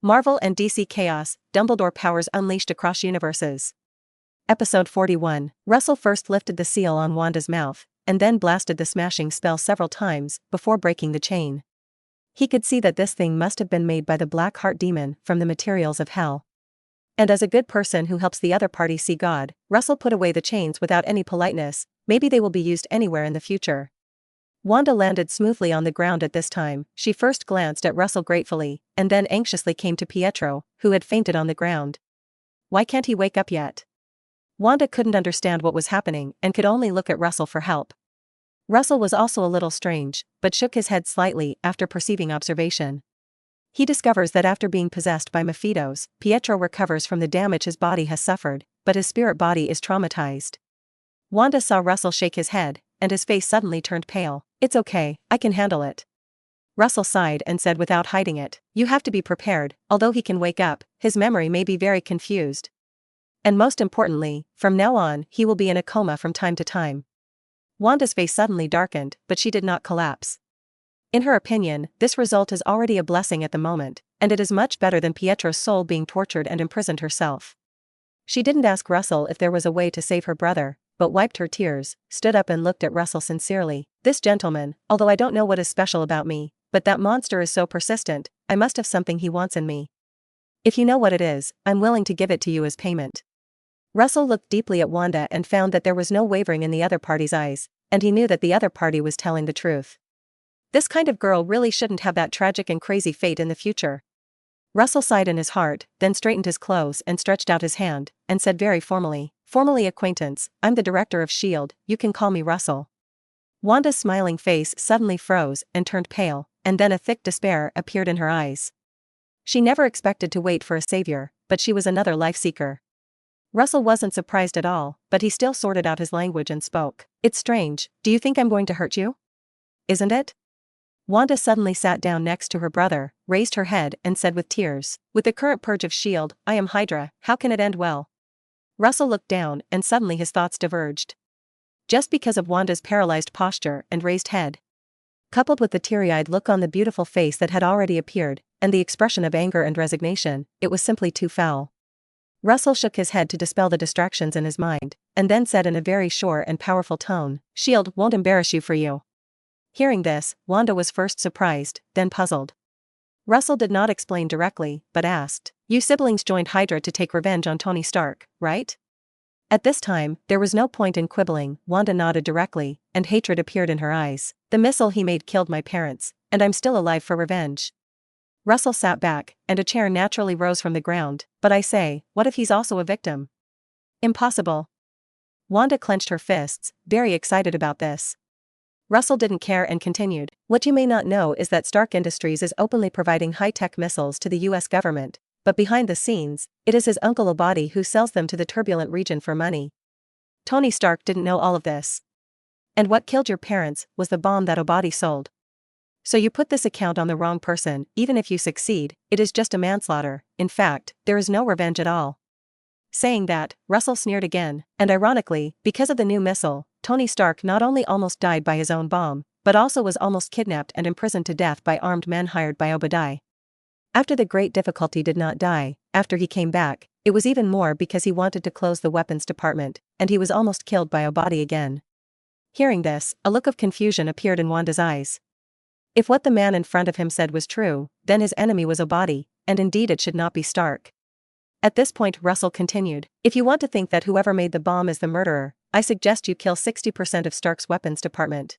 Marvel and DC Chaos, Dumbledore powers unleashed across universes. Episode 41. Russell first lifted the seal on Wanda's mouth, and then blasted the smashing spell several times before breaking the chain. He could see that this thing must have been made by the Black Heart demon from the materials of hell. And as a good person who helps the other party see God, Russell put away the chains without any politeness. Maybe they will be used anywhere in the future. Wanda landed smoothly on the ground at this time. She first glanced at Russell gratefully, and then anxiously came to Pietro, who had fainted on the ground. Why can't he wake up yet? Wanda couldn't understand what was happening and could only look at Russell for help. Russell was also a little strange, but shook his head slightly after perceiving observation. He discovers that after being possessed by Mephitos, Pietro recovers from the damage his body has suffered, but his spirit body is traumatized. Wanda saw Russell shake his head, and his face suddenly turned pale. "It's okay, I can handle it." Russell sighed and said without hiding it, "You have to be prepared. Although he can wake up, his memory may be very confused. And most importantly, from now on, he will be in a coma from time to time." Wanda's face suddenly darkened, but she did not collapse. In her opinion, this result is already a blessing at the moment, and it is much better than Pietro's soul being tortured and imprisoned herself. She didn't ask Russell if there was a way to save her brother, but wiped her tears, stood up and looked at Russell sincerely. "This gentleman, although I don't know what is special about me, but that monster is so persistent, I must have something he wants in me. If you know what it is, I'm willing to give it to you as payment." Russell looked deeply at Wanda and found that there was no wavering in the other party's eyes, and he knew that the other party was telling the truth. This kind of girl really shouldn't have that tragic and crazy fate in the future. Russell sighed in his heart, then straightened his clothes and stretched out his hand, and said very formally, "Formally acquaintance, I'm the director of S.H.I.E.L.D., you can call me Russell." Wanda's smiling face suddenly froze and turned pale, and then a thick despair appeared in her eyes. She never expected to wait for a savior, but she was another life-seeker. Russell wasn't surprised at all, but he still sorted out his language and spoke. "It's strange, do you think I'm going to hurt you? Isn't it?" Wanda suddenly sat down next to her brother, raised her head and said with tears, "With the current purge of S.H.I.E.L.D., I am Hydra, how can it end well?" Russell looked down and suddenly his thoughts diverged. Just because of Wanda's paralyzed posture and raised head, coupled with the teary-eyed look on the beautiful face that had already appeared, and the expression of anger and resignation, it was simply too foul. Russell shook his head to dispel the distractions in his mind, and then said in a very sure and powerful tone, "S.H.I.E.L.D. won't embarrass you for you." Hearing this, Wanda was first surprised, then puzzled. Russell did not explain directly, but asked, "You siblings joined Hydra to take revenge on Tony Stark, right?" At this time, there was no point in quibbling. Wanda nodded directly, and hatred appeared in her eyes. "The missile he made killed my parents, and I'm still alive for revenge." Russell sat back, and a chair naturally rose from the ground. "But I say, what if he's also a victim?" "Impossible." Wanda clenched her fists, very excited about this. Russell didn't care and continued, "What you may not know is that Stark Industries is openly providing high-tech missiles to the US government, but behind the scenes, it is his uncle Obadi who sells them to the turbulent region for money. Tony Stark didn't know all of this. And what killed your parents was the bomb that Obadi sold. So you put this account on the wrong person. Even if you succeed, it is just a manslaughter. In fact, there is no revenge at all." Saying that, Russell sneered again, and ironically, because of the new missile, Tony Stark not only almost died by his own bomb, but also was almost kidnapped and imprisoned to death by armed men hired by Obadi. After the great difficulty did not die, after he came back, it was even more because he wanted to close the weapons department, and he was almost killed by Obadi again. Hearing this, a look of confusion appeared in Wanda's eyes. If what the man in front of him said was true, then his enemy was Obadi, and indeed it should not be Stark. At this point Russell continued, "If you want to think that whoever made the bomb is the murderer, I suggest you kill 60% of Stark's weapons department.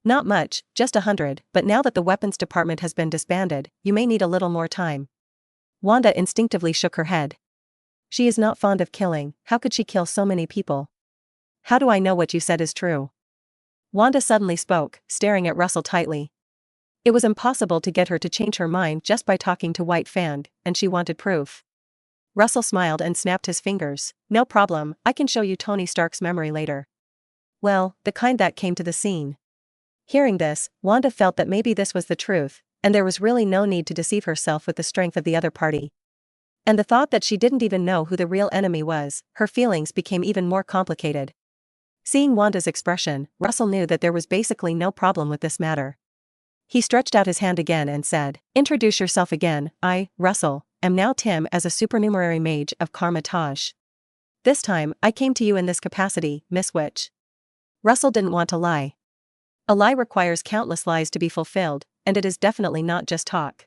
Not much, just 100, but now that the weapons department has been disbanded, you may need a little more time." Wanda instinctively shook her head. She is not fond of killing. How could she kill so many people? "How do I know what you said is true?" Wanda suddenly spoke, staring at Russell tightly. It was impossible to get her to change her mind just by talking to White Fang, and she wanted proof. Russell smiled and snapped his fingers. "No problem, I can show you Tony Stark's memory later." Well, the kind that came to the scene. Hearing this, Wanda felt that maybe this was the truth, and there was really no need to deceive herself with the strength of the other party. And the thought that she didn't even know who the real enemy was, her feelings became even more complicated. Seeing Wanda's expression, Russell knew that there was basically no problem with this matter. He stretched out his hand again and said, "Introduce yourself again." "I, Russell, am now Tim as a supernumerary mage of Karmatage. This time, I came to you in this capacity, Miss Witch. Russell didn't want to lie. A lie requires countless lies to be fulfilled, and it is definitely not just talk.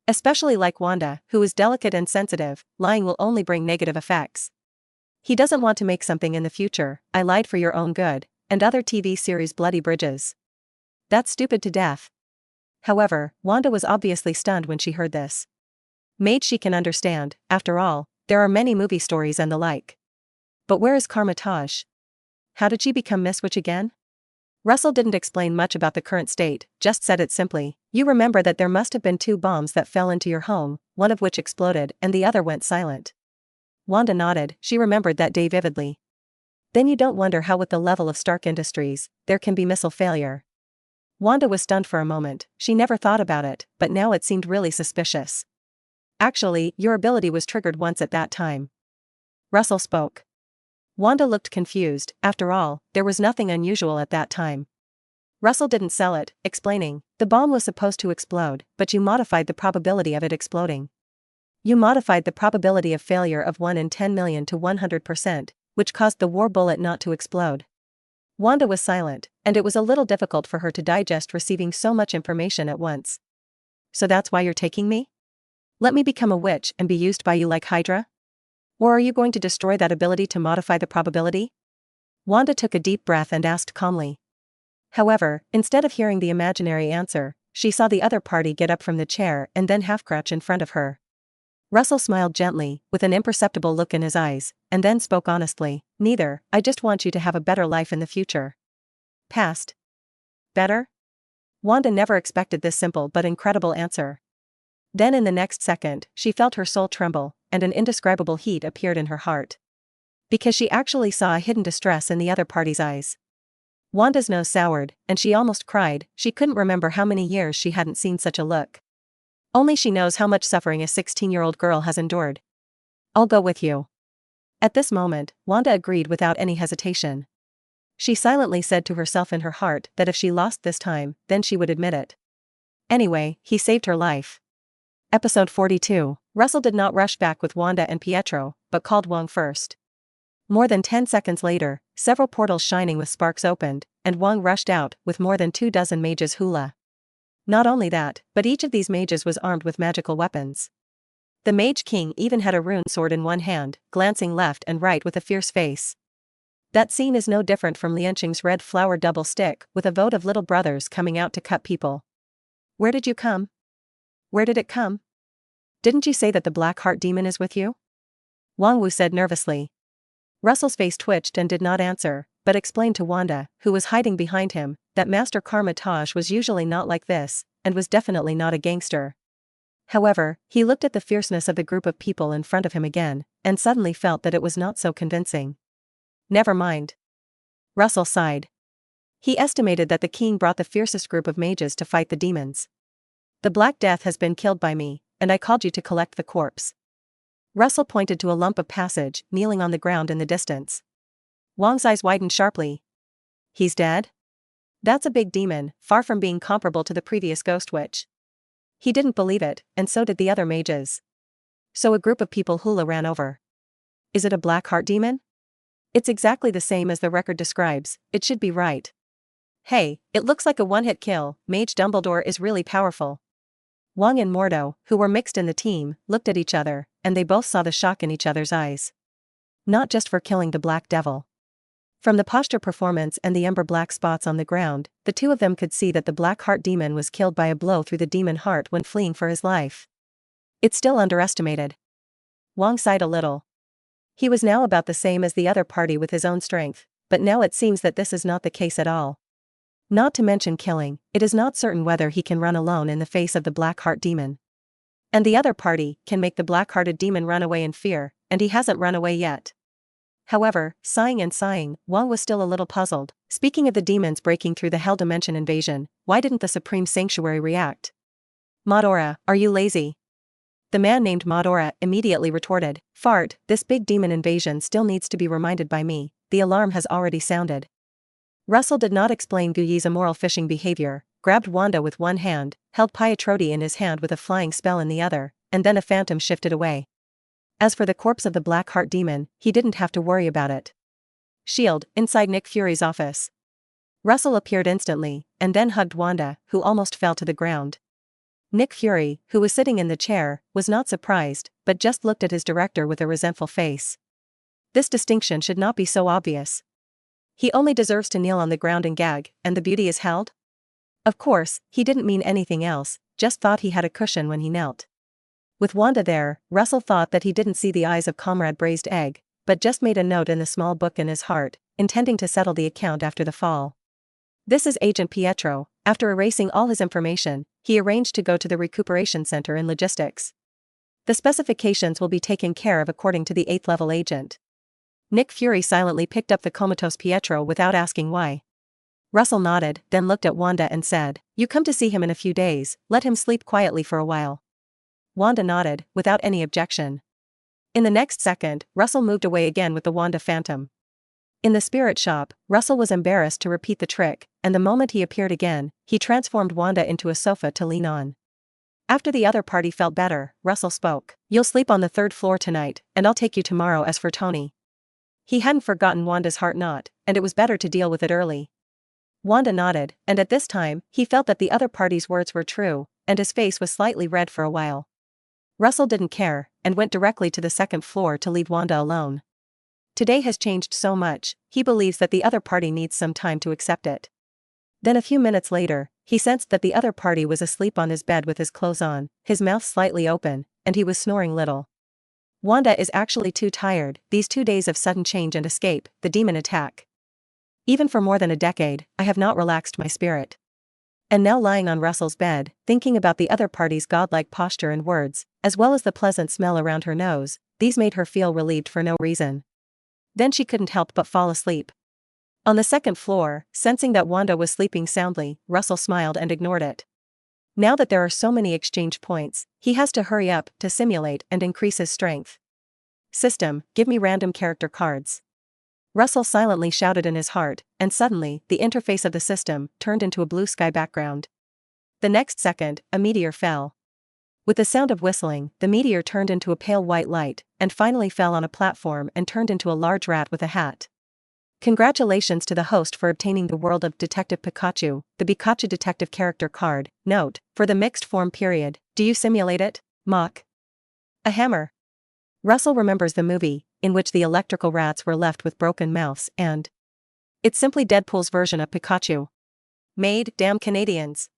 Especially like Wanda, who is delicate and sensitive, lying will only bring negative effects. He doesn't want to make something in the future. I lied for your own good, and other TV series Bloody Bridges. That's stupid to death. However, Wanda was obviously stunned when she heard this. Mage she can understand, after all, there are many movie stories and the like. But where is Karmatage? How did she become Miss Witch again? Russell didn't explain much about the current state, just said it simply. You remember that there must have been 2 bombs that fell into your home, one of which exploded and the other went silent. Wanda nodded, she remembered that day vividly. Then you don't wonder how with the level of Stark Industries, there can be missile failure. Wanda was stunned for a moment, she never thought about it, but now it seemed really suspicious. Actually, your ability was triggered once at that time. Russell spoke. Wanda looked confused, after all, there was nothing unusual at that time. Russell didn't sell it, explaining, the bomb was supposed to explode, but you modified the probability of it exploding. You modified the probability of failure of 1 in 10 million to 100%, which caused the war bullet not to explode. Wanda was silent, and it was a little difficult for her to digest receiving so much information at once. So that's why you're taking me? Let me become a witch and be used by you like Hydra? Or are you going to destroy that ability to modify the probability? Wanda took a deep breath and asked calmly. However, instead of hearing the imaginary answer, she saw the other party get up from the chair and then half-crouch in front of her. Russell smiled gently, with an imperceptible look in his eyes, and then spoke honestly, neither, I just want you to have a better life in the future. Past. Better? Wanda never expected this simple but incredible answer. Then in the next second, she felt her soul tremble, and an indescribable heat appeared in her heart. Because she actually saw a hidden distress in the other party's eyes. Wanda's nose soured, and she almost cried. She couldn't remember how many years she hadn't seen such a look. Only she knows how much suffering a 16-year-old girl has endured. I'll go with you. At this moment, Wanda agreed without any hesitation. She silently said to herself in her heart that if she lost this time, then she would admit it. Anyway, he saved her life. Episode 42. Russell did not rush back with Wanda and Pietro, but called Wong first. More than 10 seconds later, several portals shining with sparks opened, and Wong rushed out with more than 24 mages hula. Not only that, but each of these mages was armed with magical weapons. The Mage King even had a rune sword in one hand, glancing left and right with a fierce face. That scene is no different from Lianqing's red flower double stick with a vote of little brothers coming out to cut people. Where did you come? Where did it come? Didn't you say that the Black Heart Demon is with you? Wang Wu said nervously. Russell's face twitched and did not answer, but explained to Wanda, who was hiding behind him, that Master Karmatage was usually not like this, and was definitely not a gangster. However, he looked at the fierceness of the group of people in front of him again, and suddenly felt that it was not so convincing. Never mind. Russell sighed. He estimated that the king brought the fiercest group of mages to fight the demons. The Black Death has been killed by me, and I called you to collect the corpse. Russell pointed to a lump of passage kneeling on the ground in the distance. Wang's eyes widened sharply. He's dead? That's a big demon, far from being comparable to the previous ghost witch. He didn't believe it, and so did the other mages. So a group of people hula ran over. Is it a Black Heart Demon? It's exactly the same as the record describes, it should be right. Hey, it looks like a one-hit kill, Mage Dumbledore is really powerful. Wang and Mordo, who were mixed in the team, looked at each other, and they both saw the shock in each other's eyes. Not just for killing the Black Devil. From the posture performance and the ember black spots on the ground, the two of them could see that the Black Heart Demon was killed by a blow through the demon heart when fleeing for his life. It's still underestimated. Wang sighed a little. He was now about the same as the other party with his own strength, but now it seems that this is not the case at all. Not to mention killing, it is not certain whether he can run alone in the face of the Black Heart Demon. And the other party can make the Black-Hearted Demon run away in fear, and he hasn't run away yet. However, sighing and sighing, Wang was still a little puzzled. Speaking of the demons breaking through the Hell Dimension invasion, why didn't the Supreme Sanctuary react? Madora, are you lazy? The man named Madora immediately retorted, Fart, this big demon invasion still needs to be reminded by me, the alarm has already sounded. Russell did not explain Guyi's immoral fishing behavior, grabbed Wanda with one hand, held Pietro in his hand with a flying spell in the other, and then a phantom shifted away. As for the corpse of the Black Heart demon, he didn't have to worry about it. Shield, inside Nick Fury's office. Russell appeared instantly, and then hugged Wanda, who almost fell to the ground. Nick Fury, who was sitting in the chair, was not surprised, but just looked at his director with a resentful face. This distinction should not be so obvious. He only deserves to kneel on the ground and gag, and the beauty is held? Of course, he didn't mean anything else, just thought he had a cushion when he knelt. With Wanda there, Russell thought that he didn't see the eyes of Comrade Braised Egg, but just made a note in the small book in his heart, intending to settle the account after the fall. This is Agent Pietro. After erasing all his information, he arranged to go to the recuperation center in logistics. The specifications will be taken care of according to the 8th level agent. Nick Fury silently picked up the comatose Pietro without asking why. Russell nodded, then looked at Wanda and said, "You come to see him in a few days, let him sleep quietly for a while." Wanda nodded, without any objection. In the next second, Russell moved away again with the Wanda Phantom. In the spirit shop, Russell was embarrassed to repeat the trick, and the moment he appeared again, he transformed Wanda into a sofa to lean on. After the other party felt better, Russell spoke. "You'll sleep on the 3rd floor tonight, and I'll take you tomorrow as for Tony." He hadn't forgotten Wanda's heart knot, and it was better to deal with it early. Wanda nodded, and at this time, he felt that the other party's words were true, and his face was slightly red for a while. Russell didn't care, and went directly to the 2nd floor to leave Wanda alone. Today has changed so much, he believes that the other party needs some time to accept it. Then a few minutes later, he sensed that the other party was asleep on his bed with his clothes on, his mouth slightly open, and he was snoring little. Wanda is actually too tired, these 2 days of sudden change and escape, the demon attack. Even for more than a decade, I have not relaxed my spirit. And now lying on Russell's bed, thinking about the other party's godlike posture and words, as well as the pleasant smell around her nose, these made her feel relieved for no reason. Then she couldn't help but fall asleep. On the 2nd floor, sensing that Wanda was sleeping soundly, Russell smiled and ignored it. Now that there are so many exchange points, he has to hurry up to simulate and increase his strength. "System, give me random character cards." Russell silently shouted in his heart, and suddenly, the interface of the system turned into a blue sky background. The next second, a meteor fell. With the sound of whistling, the meteor turned into a pale white light, and finally fell on a platform and turned into a large rat with a hat. Congratulations to the host for obtaining the World of Detective Pikachu, the Pikachu Detective character card. Note, for the mixed form period, do you simulate it? Mock. A hammer. Russell remembers the movie, in which the electrical rats were left with broken mouths and... It's simply Deadpool's version of Pikachu. Made, damn Canadians.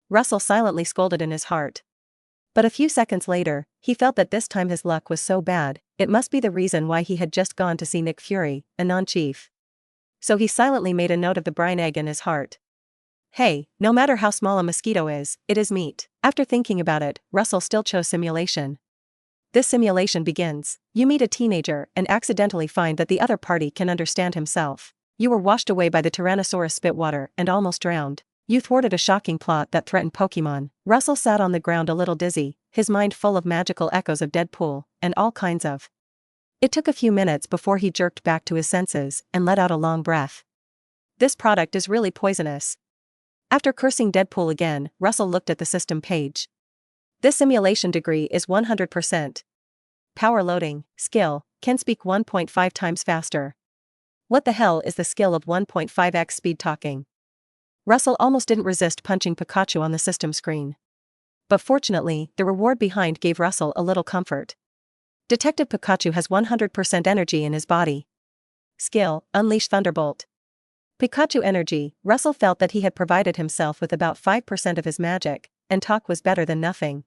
Russell silently scolded in his heart. But a few seconds later, he felt that this time his luck was so bad, it must be the reason why he had just gone to see Nick Fury, a non-chief. So he silently made a note of the brine egg in his heart. Hey, no matter how small a mosquito is, it is meat. After thinking about it, Russell still chose simulation. This simulation begins. You meet a teenager and accidentally find that the other party can understand himself. You were washed away by the Tyrannosaurus Spitwater and almost drowned. You thwarted a shocking plot that threatened Pokemon. Russell sat on the ground a little dizzy, his mind full of magical echoes of Deadpool, and all kinds of. It took a few minutes before he jerked back to his senses and let out a long breath. This product is really poisonous. After cursing Deadpool again, Russell looked at the system page. This simulation degree is 100%. Power loading, skill, can speak 1.5 times faster. What the hell is the skill of 1.5x speed talking? Russell almost didn't resist punching Pikachu on the system screen. But fortunately, the reward behind gave Russell a little comfort. Detective Pikachu has 100% energy in his body. Skill, Unleash Thunderbolt. Pikachu energy. Russell felt that he had provided himself with about 5% of his magic, and talk was better than nothing.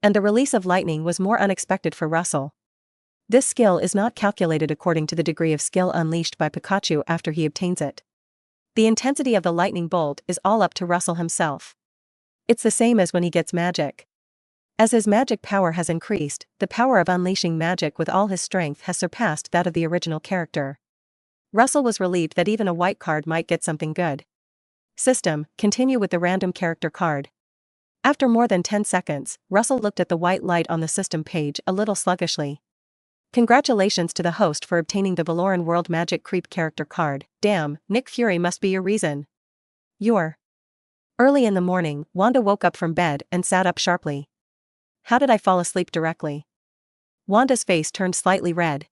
And the release of lightning was more unexpected for Russell. This skill is not calculated according to the degree of skill unleashed by Pikachu after he obtains it. The intensity of the lightning bolt is all up to Russell himself. It's the same as when he gets magic. As his magic power has increased, the power of unleashing magic with all his strength has surpassed that of the original character. Russell was relieved that even a white card might get something good. System, continue with the random character card. After more than 10 seconds, Russell looked at the white light on the system page a little sluggishly. Congratulations to the host for obtaining the Valoran World Magic Creep character card. Damn, Nick Fury must be your reason. Early in the morning, Wanda woke up from bed and sat up sharply. How did I fall asleep directly? Wanda's face turned slightly red.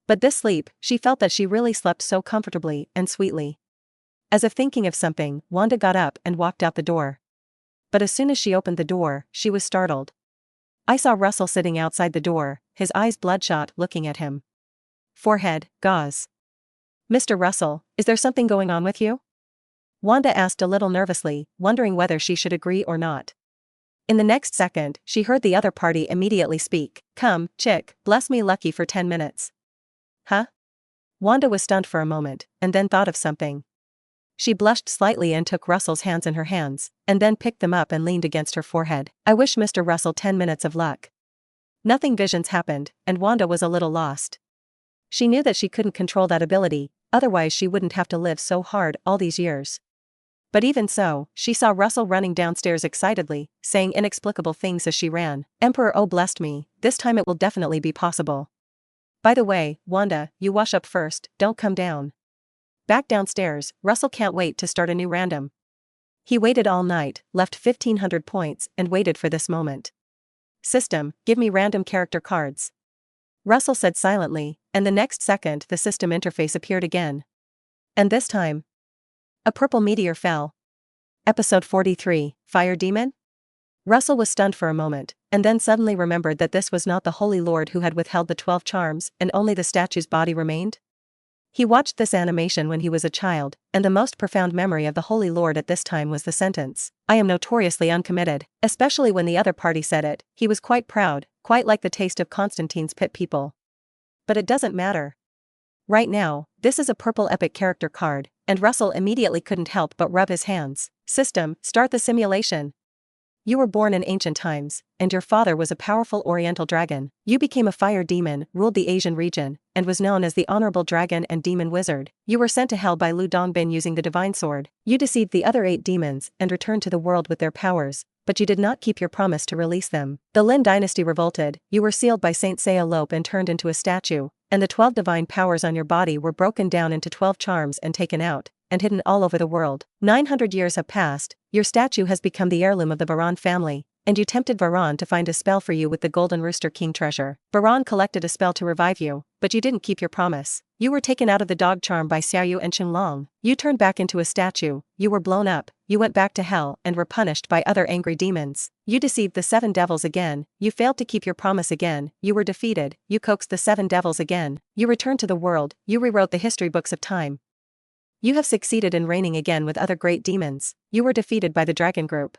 But this sleep, she felt that she really slept so comfortably and sweetly. As if thinking of something, Wanda got up and walked out the door. But as soon as she opened the door, she was startled. I saw Russell sitting outside the door, his eyes bloodshot, looking at him. Forehead, gauze. Mr. Russell, is there something going on with you? Wanda asked a little nervously, wondering whether she should agree or not. In the next second, she heard the other party immediately speak. Come, chick, bless me lucky for 10 minutes. Huh? Wanda was stunned for a moment, and then thought of something. She blushed slightly and took Russell's hands in her hands, and then picked them up and leaned against her forehead. I wish Mr. Russell 10 minutes of luck. Nothing visions happened, and Wanda was a little lost. She knew that she couldn't control that ability, otherwise she wouldn't have to live so hard all these years. But even so, she saw Russell running downstairs excitedly, saying inexplicable things as she ran. Emperor, oh blessed me, this time it will definitely be possible. By the way, Wanda, you wash up first, don't come down. Back downstairs, Russell can't wait to start a new random. He waited all night, left 1500 points, and waited for this moment. System, give me random character cards. Russell said silently, and the next second the system interface appeared again. And this time, a purple meteor fell. Episode 43, Fire Demon? Russell was stunned for a moment, and then suddenly remembered that this was not the Holy Lord who had withheld the 12 charms, and only the statue's body remained. He watched this animation when he was a child, and the most profound memory of the Holy Lord at this time was the sentence, I am notoriously uncommitted. Especially when the other party said it, he was quite proud, quite like the taste of Constantine's pit people. But it doesn't matter. Right now, this is a purple epic character card, and Russell immediately couldn't help but rub his hands. System, start the simulation. You were born in ancient times, and your father was a powerful oriental dragon. You became a fire demon, ruled the Asian region, and was known as the Honorable Dragon and Demon Wizard. You were sent to hell by Lu Dongbin using the divine sword. You deceived the other 8 demons and returned to the world with their powers, but you did not keep your promise to release them. The Lin dynasty revolted, you were sealed by Saint Seiya Lope and turned into a statue, and the 12 divine powers on your body were broken down into 12 charms and taken out, and hidden all over the world. 900 years have passed, your statue has become the heirloom of the Varan family, and you tempted Varan to find a spell for you with the Golden Rooster King treasure. Varan collected a spell to revive you, but you didn't keep your promise. You were taken out of the dog charm by Xiaoyu and Qinglong. You turned back into a statue, you were blown up, you went back to hell and were punished by other angry demons. You deceived the 7 devils again, you failed to keep your promise again, you were defeated, you coaxed the 7 devils again, you returned to the world, you rewrote the history books of time. You have succeeded in reigning again with other great demons, you were defeated by the dragon group.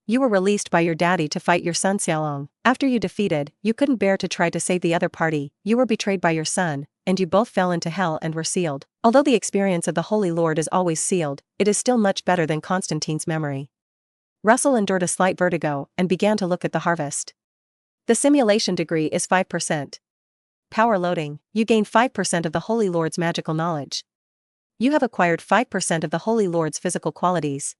You were released by your daddy to fight your son Xiaolong. After you defeated, you couldn't bear to try to save the other party, you were betrayed by your son, and you both fell into hell and were sealed. Although the experience of the Holy Lord is always sealed, it is still much better than Constantine's memory. Russell endured a slight vertigo and began to look at the harvest. The simulation degree is 5%. Power loading, you gain 5% of the Holy Lord's magical knowledge. You have acquired 5% of the Holy Lord's physical qualities.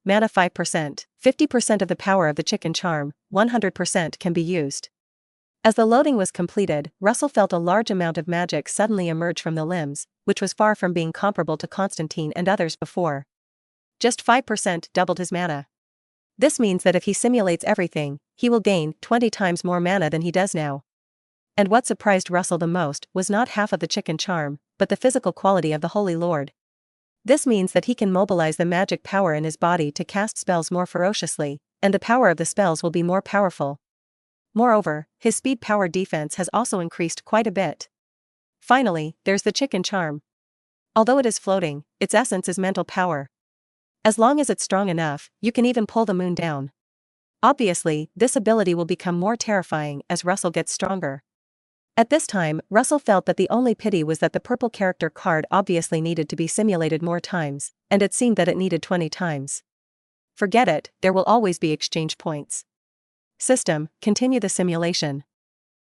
Mana 5%, 50% of the power of the chicken charm, 100% can be used. As the loading was completed, Russell felt a large amount of magic suddenly emerge from the limbs, which was far from being comparable to Constantine and others before. Just 5% doubled his mana. This means that if he simulates everything, he will gain 20 times more mana than he does now. And what surprised Russell the most was not half of the chicken charm, but the physical quality of the Holy Lord. This means that he can mobilize the magic power in his body to cast spells more ferociously, and the power of the spells will be more powerful. Moreover, his speed power defense has also increased quite a bit. Finally, there's the chicken charm. Although it is floating, its essence is mental power. As long as it's strong enough, you can even pull the moon down. Obviously, this ability will become more terrifying as Russell gets stronger. At this time, Russell felt that the only pity was that the purple character card obviously needed to be simulated more times, and it seemed that it needed 20 times. Forget it, there will always be exchange points. System, continue the simulation.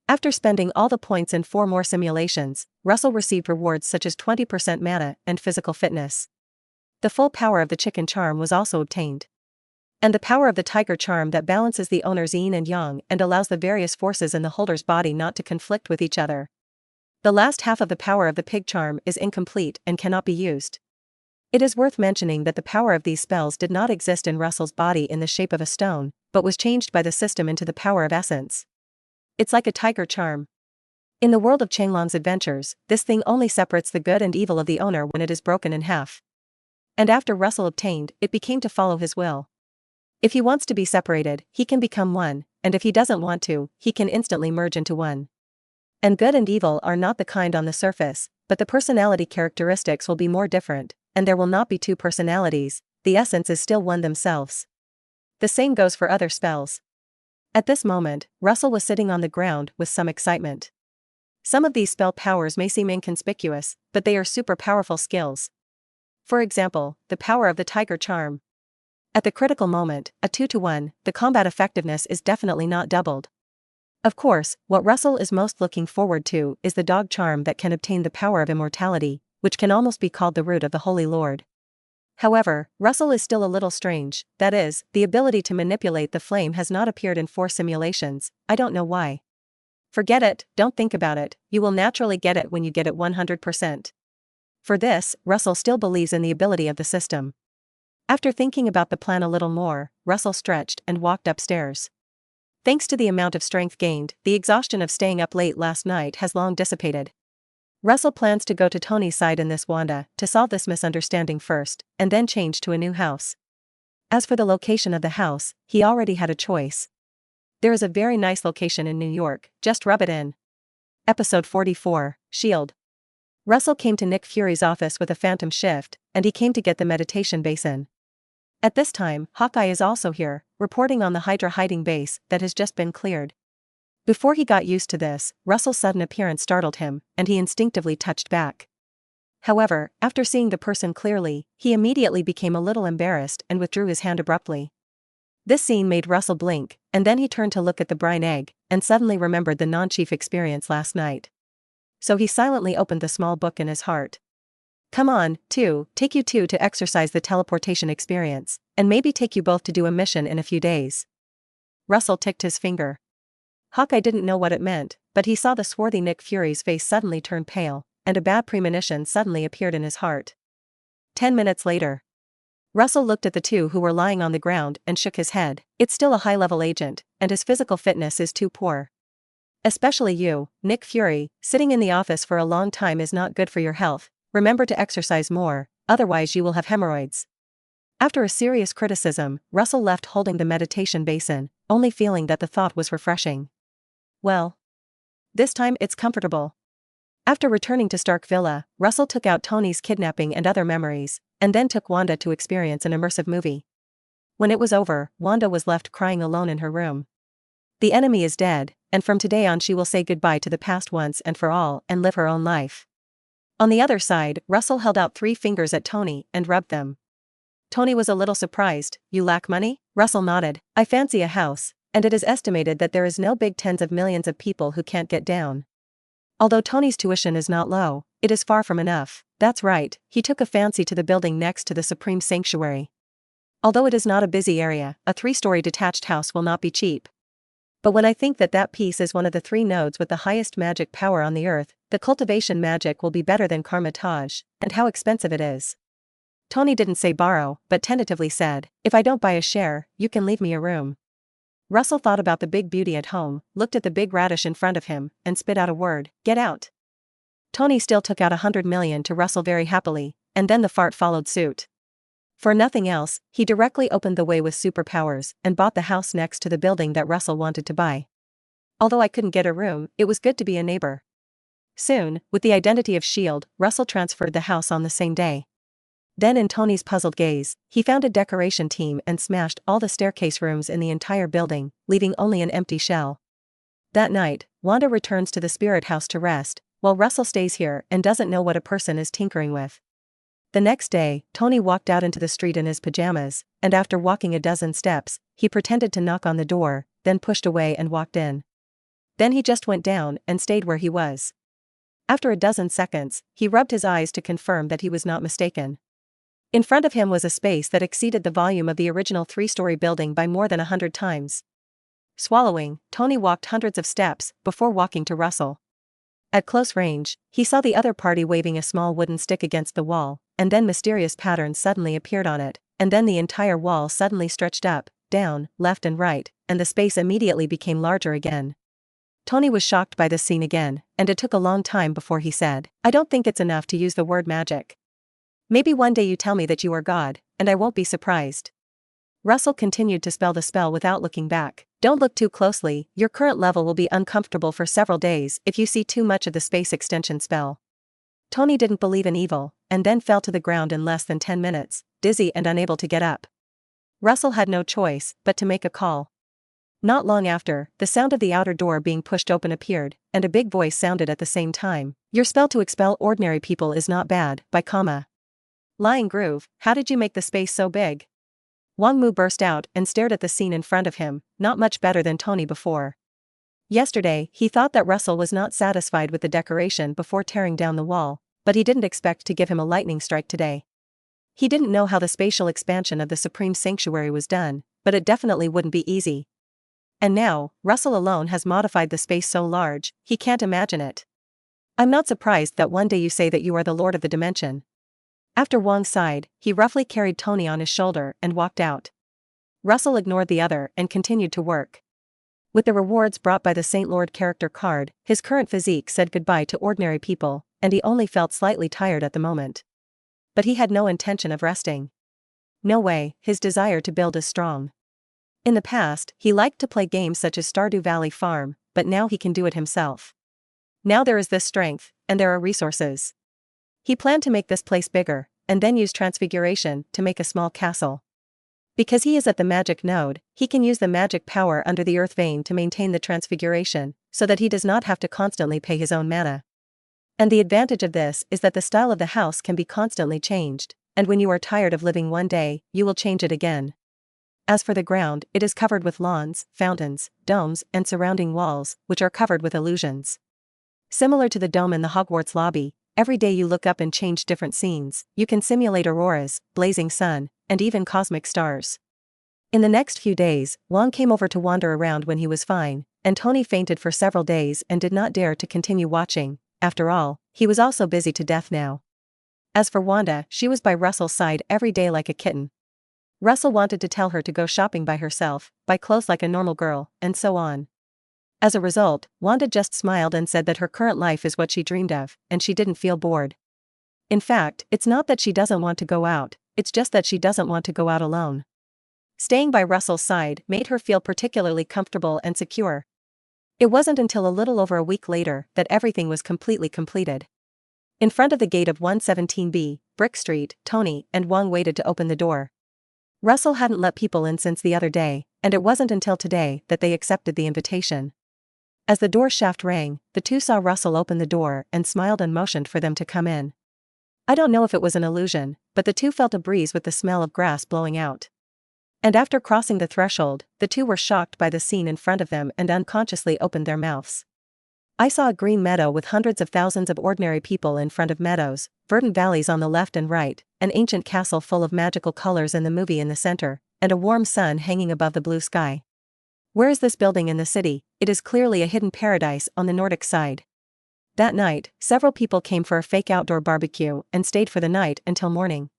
After spending all the points in 4 more simulations, Russell received rewards such as 20% mana and physical fitness. The full power of the chicken charm was also obtained. And the power of the tiger charm that balances the owner's yin and yang and allows the various forces in the holder's body not to conflict with each other. The last half of the power of the pig charm is incomplete and cannot be used. It is worth mentioning that the power of these spells did not exist in Russell's body in the shape of a stone, but was changed by the system into the power of essence. It's like a tiger charm. In the world of Changlong's adventures, this thing only separates the good and evil of the owner when it is broken in half. And after Russell obtained, it became to follow his will. If he wants to be separated, he can become one, and if he doesn't want to, he can instantly merge into one. And good and evil are not the kind on the surface, but the personality characteristics will be more different, and there will not be two personalities, the essence is still one themselves. The same goes for other spells. At this moment, Russell was sitting on the ground with some excitement. Some of these spell powers may seem inconspicuous, but they are super powerful skills. For example, the power of the tiger charm. At the critical moment, a 2-to-1, the combat effectiveness is definitely not doubled. Of course, what Russell is most looking forward to is the dog charm that can obtain the power of immortality, which can almost be called the root of the Holy Lord. However, Russell is still a little strange, that is, the ability to manipulate the flame has not appeared in 4 simulations, I don't know why. Forget it, don't think about it, you will naturally get it when you get it 100%. For this, Russell still believes in the ability of the system. After thinking about the plan a little more, Russell stretched and walked upstairs. Thanks to the amount of strength gained, the exhaustion of staying up late last night has long dissipated. Russell plans to go to Tony's side in this Wanda to solve this misunderstanding first, and then change to a new house. As for the location of the house, he already had a choice. There is a very nice location in New York, just rub it in. Episode 44, S.H.I.E.L.D. Russell came to Nick Fury's office with a phantom shift, and he came to get the meditation basin. At this time, Hawkeye is also here, reporting on the Hydra hiding base that has just been cleared. Before he got used to this, Russell's sudden appearance startled him, and he instinctively touched back. However, after seeing the person clearly, he immediately became a little embarrassed and withdrew his hand abruptly. This scene made Russell blink, and then he turned to look at the brine egg, and suddenly remembered the non-chief experience last night. So he silently opened the small book in his heart. Come on, take you two to exercise the teleportation experience, and maybe take you both to do a mission in a few days. Russell ticked his finger. Hawkeye didn't know what it meant, but he saw the swarthy Nick Fury's face suddenly turn pale, and a bad premonition suddenly appeared in his heart. 10 minutes later. Russell looked at the two who were lying on the ground and shook his head. It's still a high-level agent, and his physical fitness is too poor. Especially you, Nick Fury, sitting in the office for a long time is not good for your health. Remember to exercise more, otherwise you will have hemorrhoids. After a serious criticism, Russell left holding the meditation basin, only feeling that the thought was refreshing. Well, this time it's comfortable. After returning to Stark Villa, Russell took out Tony's kidnapping and other memories, and then took Wanda to experience an immersive movie. When it was over, Wanda was left crying alone in her room. The enemy is dead, and from today on she will say goodbye to the past once and for all and live her own life. On the other side, Russell held out 3 fingers at Tony and rubbed them. Tony was a little surprised. You lack money? Russell nodded. I fancy a house, and it is estimated that there is no big tens of millions of people who can't get down. Although Tony's tuition is not low, it is far from enough. That's right, he took a fancy to the building next to the Supreme Sanctuary. Although it is not a busy area, a 3-story detached house will not be cheap. But when I think that that piece is one of the 3 nodes with the highest magic power on the earth, the cultivation magic will be better than Karmatage, and how expensive it is. Tony didn't say borrow, but tentatively said, if I don't buy a share, you can leave me a room. Russell thought about the big beauty at home, looked at the big radish in front of him, and spit out a word, get out. Tony still took out 100 million to Russell very happily, and then the fart followed suit. For nothing else, he directly opened the way with superpowers and bought the house next to the building that Russell wanted to buy. Although I couldn't get a room, it was good to be a neighbor. Soon, with the identity of S.H.I.E.L.D., Russell transferred the house on the same day. Then in Tony's puzzled gaze, he found a decoration team and smashed all the staircase rooms in the entire building, leaving only an empty shell. That night, Wanda returns to the spirit house to rest, while Russell stays here and doesn't know what a person is tinkering with. The next day, Tony walked out into the street in his pajamas, and after walking a dozen steps, he pretended to knock on the door, then pushed away and walked in. Then he just went down and stayed where he was. After a dozen seconds, he rubbed his eyes to confirm that he was not mistaken. In front of him was a space that exceeded the volume of the original 3-story building by more than 100 times. Swallowing, Tony walked hundreds of steps before walking to Russell. At close range, he saw the other party waving a small wooden stick against the wall, and then mysterious patterns suddenly appeared on it, and then the entire wall suddenly stretched up, down, left and right, and the space immediately became larger again. Tony was shocked by this scene again, and it took a long time before he said, "I don't think it's enough to use the word magic. Maybe one day you tell me that you are God, and I won't be surprised." Russell continued to spell the spell without looking back. "Don't look too closely, your current level will be uncomfortable for several days if you see too much of the space extension spell." Tony didn't believe in evil, and then fell to the ground in less than 10 minutes, dizzy and unable to get up. Russell had no choice but to make a call. Not long after, the sound of the outer door being pushed open appeared, and a big voice sounded at the same time. "Your spell to expel ordinary people is not bad, by comma. Lying Groove, how did you make the space so big?" Wang Mu burst out and stared at the scene in front of him, not much better than Tony before. Yesterday, he thought that Russell was not satisfied with the decoration before tearing down the wall, but he didn't expect to give him a lightning strike today. He didn't know how the spatial expansion of the Supreme Sanctuary was done, but it definitely wouldn't be easy. And now, Russell alone has modified the space so large, he can't imagine it. "I'm not surprised that one day you say that you are the Lord of the Dimension." After Wang sighed, he roughly carried Tony on his shoulder and walked out. Russell ignored the other and continued to work. With the rewards brought by the Saint Lord character card, his current physique said goodbye to ordinary people, and he only felt slightly tired at the moment. But he had no intention of resting. No way, his desire to build is strong. In the past, he liked to play games such as Stardew Valley Farm, but now he can do it himself. Now there is this strength, and there are resources. He planned to make this place bigger, and then use transfiguration to make a small castle. Because he is at the magic node, he can use the magic power under the earth vein to maintain the transfiguration, so that he does not have to constantly pay his own mana. And the advantage of this is that the style of the house can be constantly changed, and when you are tired of living one day, you will change it again. As for the ground, it is covered with lawns, fountains, domes, and surrounding walls, which are covered with illusions. Similar to the dome in the Hogwarts lobby, every day you look up and change different scenes. You can simulate auroras, blazing sun, and even cosmic stars. In the next few days, Wang came over to wander around when he was fine, and Tony fainted for several days and did not dare to continue watching. After all, he was also busy to death now. As for Wanda, she was by Russell's side every day like a kitten. Russell wanted to tell her to go shopping by herself, buy clothes like a normal girl, and so on. As a result, Wanda just smiled and said that her current life is what she dreamed of, and she didn't feel bored. In fact, it's not that she doesn't want to go out, it's just that she doesn't want to go out alone. Staying by Russell's side made her feel particularly comfortable and secure. It wasn't until a little over a week later that everything was completely completed. In front of the gate of 117B, Brick Street, Tony and Wang waited to open the door. Russell hadn't let people in since the other day, and it wasn't until today that they accepted the invitation. As the door shaft rang, the two saw Russell open the door and smiled and motioned for them to come in. I don't know if it was an illusion, but the two felt a breeze with the smell of grass blowing out. And after crossing the threshold, the two were shocked by the scene in front of them and unconsciously opened their mouths. I saw a green meadow with hundreds of thousands of ordinary people in front of meadows, verdant valleys on the left and right, an ancient castle full of magical colors in the movie in the center, and a warm sun hanging above the blue sky. Where is this building in the city? It is clearly a hidden paradise on the Nordic side. That night, several people came for a fake outdoor barbecue and stayed for the night until morning.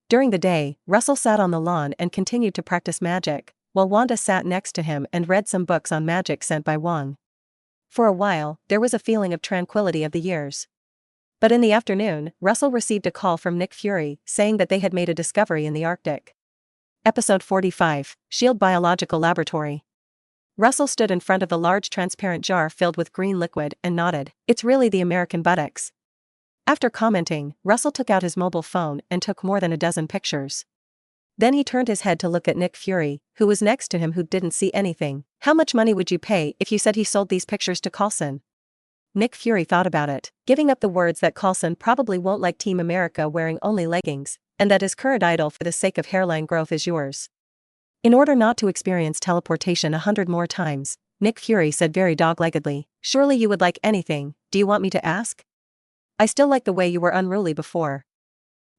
During the day, Russell sat on the lawn and continued to practice magic, while Wanda sat next to him and read some books on magic sent by Wang. For a while, there was a feeling of tranquility of the years. But in the afternoon, Russell received a call from Nick Fury saying that they had made a discovery in the Arctic. Episode 45, Shield Biological Laboratory. Russell stood in front of the large transparent jar filled with green liquid and nodded. It's really the American buttocks. After commenting, Russell took out his mobile phone and took more than a dozen pictures. Then he turned his head to look at Nick Fury, who was next to him who didn't see anything. How much money would you pay if you said he sold these pictures to Coulson? Nick Fury thought about it, giving up the words that Coulson probably won't like Team America wearing only leggings, and that his current idol for the sake of hairline growth is yours. In order not to experience teleportation 100 more times, Nick Fury said very dog-leggedly, surely you would like anything, do you want me to ask? I still like the way you were unruly before.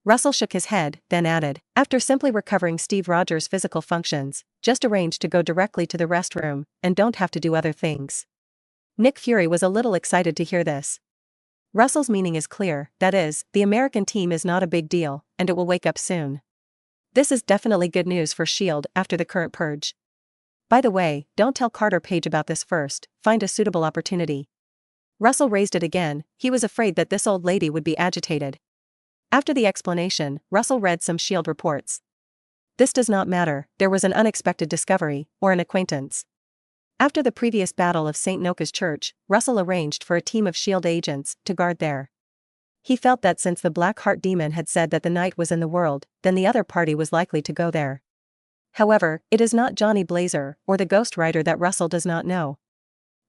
Russell shook his head, then added, after simply recovering Steve Rogers' physical functions, just arrange to go directly to the restroom, and don't have to do other things. Nick Fury was a little excited to hear this. Russell's meaning is clear, that is, the American team is not a big deal, and it will wake up soon. This is definitely good news for S.H.I.E.L.D. after the current purge. By the way, don't tell Carter Page about this first, find a suitable opportunity. Russell raised it again, he was afraid that this old lady would be agitated. After the explanation, Russell read some S.H.I.E.L.D. reports. This does not matter, there was an unexpected discovery, or an acquaintance. After the previous battle of St. Noca's Church, Russell arranged for a team of S.H.I.E.L.D. agents to guard there. He felt that since the Black Heart demon had said that the night was in the world, then the other party was likely to go there. However, it is not Johnny Blazer, or the Ghost Rider that Russell does not know.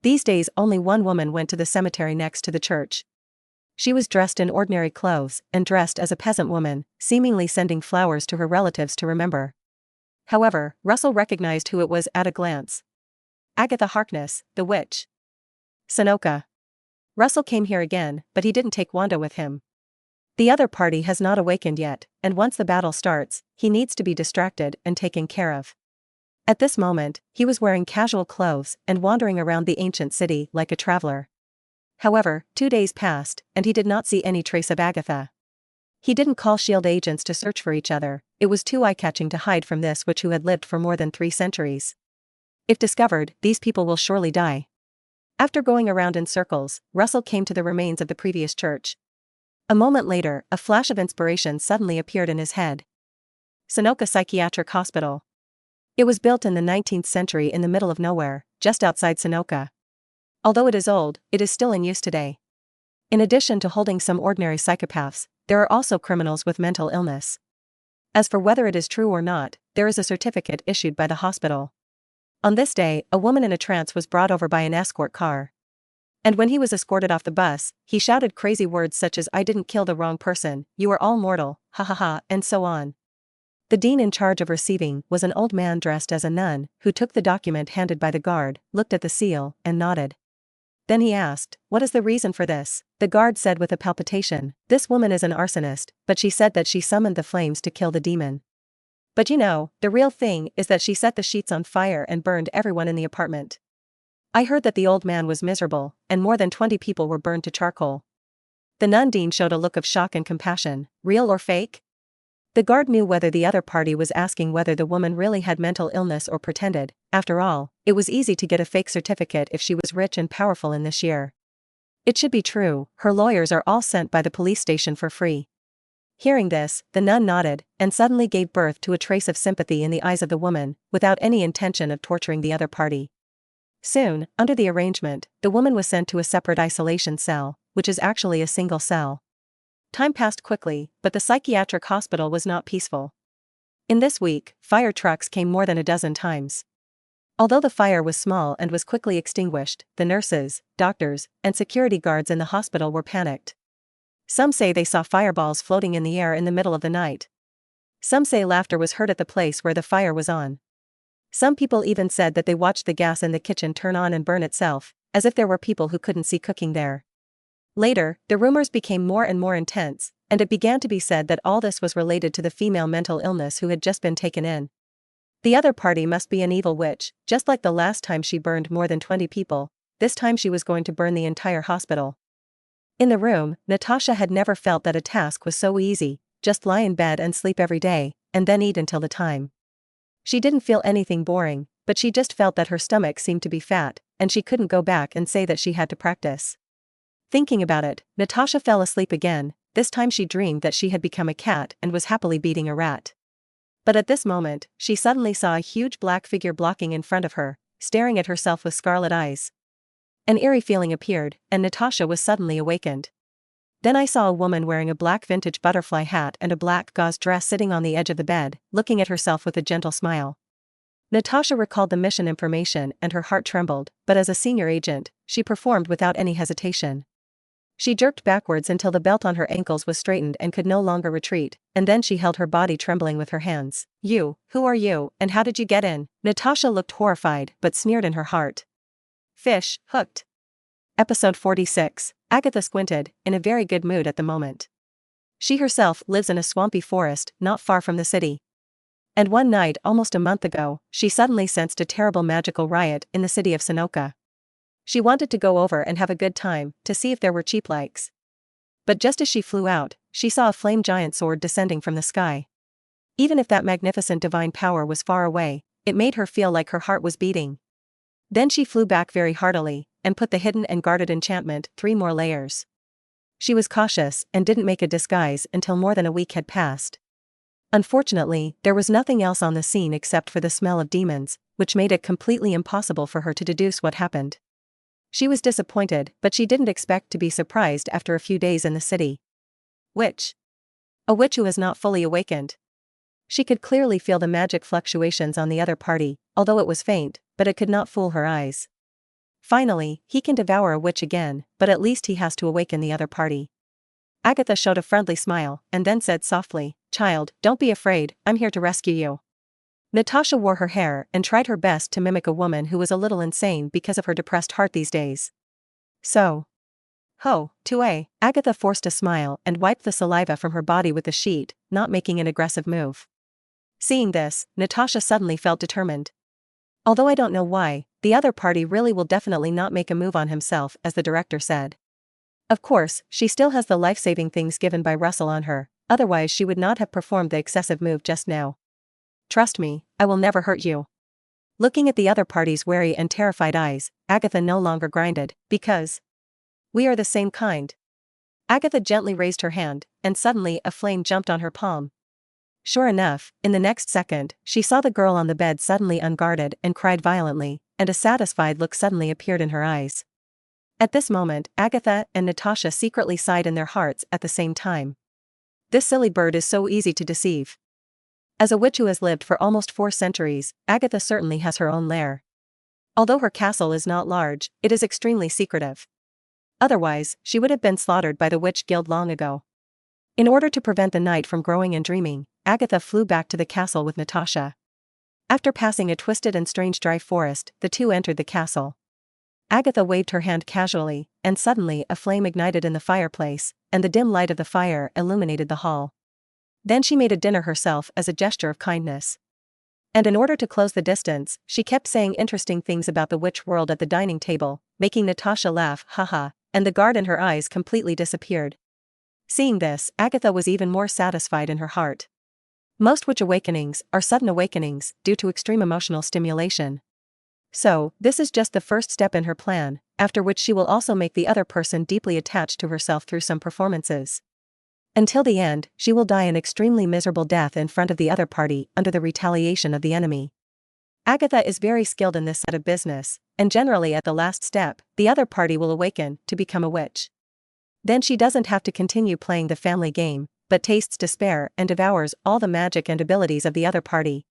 These days only one woman went to the cemetery next to the church. She was dressed in ordinary clothes, and dressed as a peasant woman, seemingly sending flowers to her relatives to remember. However, Russell recognized who it was at a glance. Agatha Harkness, the witch. Sanoka. Russell came here again, but he didn't take Wanda with him. The other party has not awakened yet, and once the battle starts, he needs to be distracted and taken care of. At this moment, he was wearing casual clothes and wandering around the ancient city like a traveler. However, 2 days passed, and he did not see any trace of Agatha. He didn't call S.H.I.E.L.D. agents to search for each other, it was too eye-catching to hide from this witch who had lived for more than 3 centuries. If discovered, these people will surely die. After going around in circles, Russell came to the remains of the previous church. A moment later, a flash of inspiration suddenly appeared in his head. Sanoka Psychiatric Hospital. It was built in the 19th century in the middle of nowhere, just outside Sanoka. Although it is old, it is still in use today. In addition to holding some ordinary psychopaths, there are also criminals with mental illness. As for whether it is true or not, there is a certificate issued by the hospital. On this day, a woman in a trance was brought over by an escort car. And when he was escorted off the bus, he shouted crazy words such as "I didn't kill the wrong person, you are all mortal, ha ha ha," and so on. The dean in charge of receiving was an old man dressed as a nun, who took the document handed by the guard, looked at the seal, and nodded. Then he asked, "What is the reason for this?" The guard said with a palpitation, "This woman is an arsonist, but she said that she summoned the flames to kill the demon. But you know, the real thing is that she set the sheets on fire and burned everyone in the apartment. I heard that the old man was miserable, and more than 20 people were burned to charcoal." The nun dean showed a look of shock and compassion. Real or fake? The guard knew whether the other party was asking whether the woman really had mental illness or pretended. After all, it was easy to get a fake certificate if she was rich and powerful in this year. It should be true, her lawyers are all sent by the police station for free. Hearing this, the nun nodded, and suddenly gave birth to a trace of sympathy in the eyes of the woman, without any intention of torturing the other party. Soon, under the arrangement, the woman was sent to a separate isolation cell, which is actually a single cell. Time passed quickly, but the psychiatric hospital was not peaceful. In this week, fire trucks came more than a dozen times. Although the fire was small and was quickly extinguished, the nurses, doctors, and security guards in the hospital were panicked. Some say they saw fireballs floating in the air in the middle of the night. Some say laughter was heard at the place where the fire was on. Some people even said that they watched the gas in the kitchen turn on and burn itself, as if there were people who couldn't see cooking there. Later, the rumors became more and more intense, and it began to be said that all this was related to the female mental illness who had just been taken in. The other party must be an evil witch, just like the last time she burned more than 20 people, this time she was going to burn the entire hospital. In the room, Natasha had never felt that a task was so easy, just lie in bed and sleep every day, and then eat until the time. She didn't feel anything boring, but she just felt that her stomach seemed to be fat, and she couldn't go back and say that she had to practice. Thinking about it, Natasha fell asleep again. This time she dreamed that she had become a cat and was happily beating a rat. But at this moment, she suddenly saw a huge black figure blocking in front of her, staring at herself with scarlet eyes. An eerie feeling appeared, and Natasha was suddenly awakened. Then I saw a woman wearing a black vintage butterfly hat and a black gauze dress sitting on the edge of the bed, looking at herself with a gentle smile. Natasha recalled the mission information and her heart trembled, but as a senior agent, she performed without any hesitation. She jerked backwards until the belt on her ankles was straightened and could no longer retreat, and then she held her body trembling with her hands. "You, who are you, and how did you get in?" Natasha looked horrified but sneered in her heart. Fish, hooked. Episode 46. Agatha squinted, in a very good mood at the moment. She herself lives in a swampy forest not far from the city. And one night almost a month ago, she suddenly sensed a terrible magical riot in the city of Sanoka. She wanted to go over and have a good time, to see if there were cheap likes. But just as she flew out, she saw a flame giant sword descending from the sky. Even if that magnificent divine power was far away, it made her feel like her heart was beating. Then she flew back very heartily, and put the hidden and guarded enchantment 3 more layers. She was cautious and didn't make a disguise until more than a week had passed. Unfortunately, there was nothing else on the scene except for the smell of demons, which made it completely impossible for her to deduce what happened. She was disappointed, but she didn't expect to be surprised after a few days in the city. Witch. A witch who has not fully awakened. She could clearly feel the magic fluctuations on the other party, although it was faint, but it could not fool her eyes. Finally, he can devour a witch again, but at least he has to awaken the other party. Agatha showed a friendly smile, and then said softly, "Child, don't be afraid, I'm here to rescue you." Natasha wore her hair and tried her best to mimic a woman who was a little insane because of her depressed heart these days. So. Ho, Tue, Agatha forced a smile and wiped the saliva from her body with the sheet, not making an aggressive move. Seeing this, Natasha suddenly felt determined. Although I don't know why, the other party really will definitely not make a move on himself, as the director said. Of course, she still has the life-saving things given by Russell on her, otherwise she would not have performed the excessive move just now. Trust me, I will never hurt you. Looking at the other party's wary and terrified eyes, Agatha no longer grinded, because we are the same kind. Agatha gently raised her hand, and suddenly a flame jumped on her palm. Sure enough, in the next second, she saw the girl on the bed suddenly unguarded and cried violently, and a satisfied look suddenly appeared in her eyes. At this moment, Agatha and Natasha secretly sighed in their hearts at the same time. This silly bird is so easy to deceive. As a witch who has lived for almost 4 centuries, Agatha certainly has her own lair. Although her castle is not large, it is extremely secretive. Otherwise, she would have been slaughtered by the witch guild long ago. In order to prevent the night from growing and dreaming, Agatha flew back to the castle with Natasha. After passing a twisted and strange dry forest, the two entered the castle. Agatha waved her hand casually, and suddenly a flame ignited in the fireplace, and the dim light of the fire illuminated the hall. Then she made a dinner herself as a gesture of kindness. And in order to close the distance, she kept saying interesting things about the witch world at the dining table, making Natasha laugh, haha, and the guard in her eyes completely disappeared. Seeing this, Agatha was even more satisfied in her heart. Most witch awakenings are sudden awakenings due to extreme emotional stimulation. So, this is just the first step in her plan, after which she will also make the other person deeply attached to herself through some performances. Until the end, she will die an extremely miserable death in front of the other party under the retaliation of the enemy. Agatha is very skilled in this side of business, and generally at the last step, the other party will awaken to become a witch. Then she doesn't have to continue playing the family game, but tastes despair and devours all the magic and abilities of the other party.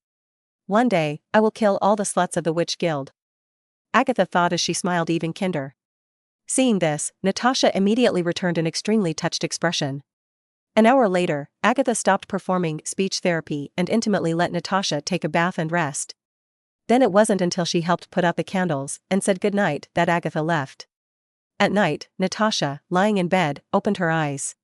One day, I will kill all the sluts of the witch guild. Agatha thought as she smiled even kinder. Seeing this, Natasha immediately returned an extremely touched expression. An hour later, Agatha stopped performing speech therapy and intimately let Natasha take a bath and rest. Then it wasn't until she helped put out the candles and said goodnight that Agatha left. At night, Natasha, lying in bed, opened her eyes.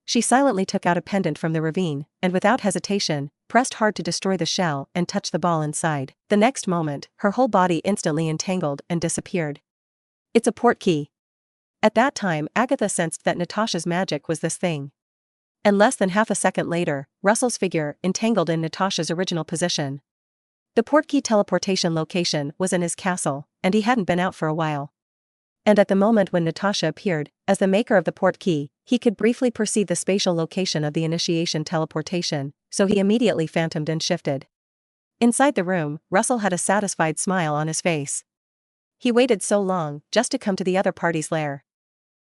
She silently took out a pendant from the ravine, and without hesitation, pressed hard to destroy the shell and touch the ball inside. The next moment, her whole body instantly entangled and disappeared. It's a portkey. At that time, Agatha sensed that Natasha's magic was this thing. And less than half a second later, Russell's figure entangled in Natasha's original position. The portkey teleportation location was in his castle, and he hadn't been out for a while. And at the moment when Natasha appeared, as the maker of the portkey, he could briefly perceive the spatial location of the initiation teleportation, so he immediately phantomed and shifted. Inside the room, Russell had a satisfied smile on his face. He waited so long, just to come to the other party's lair.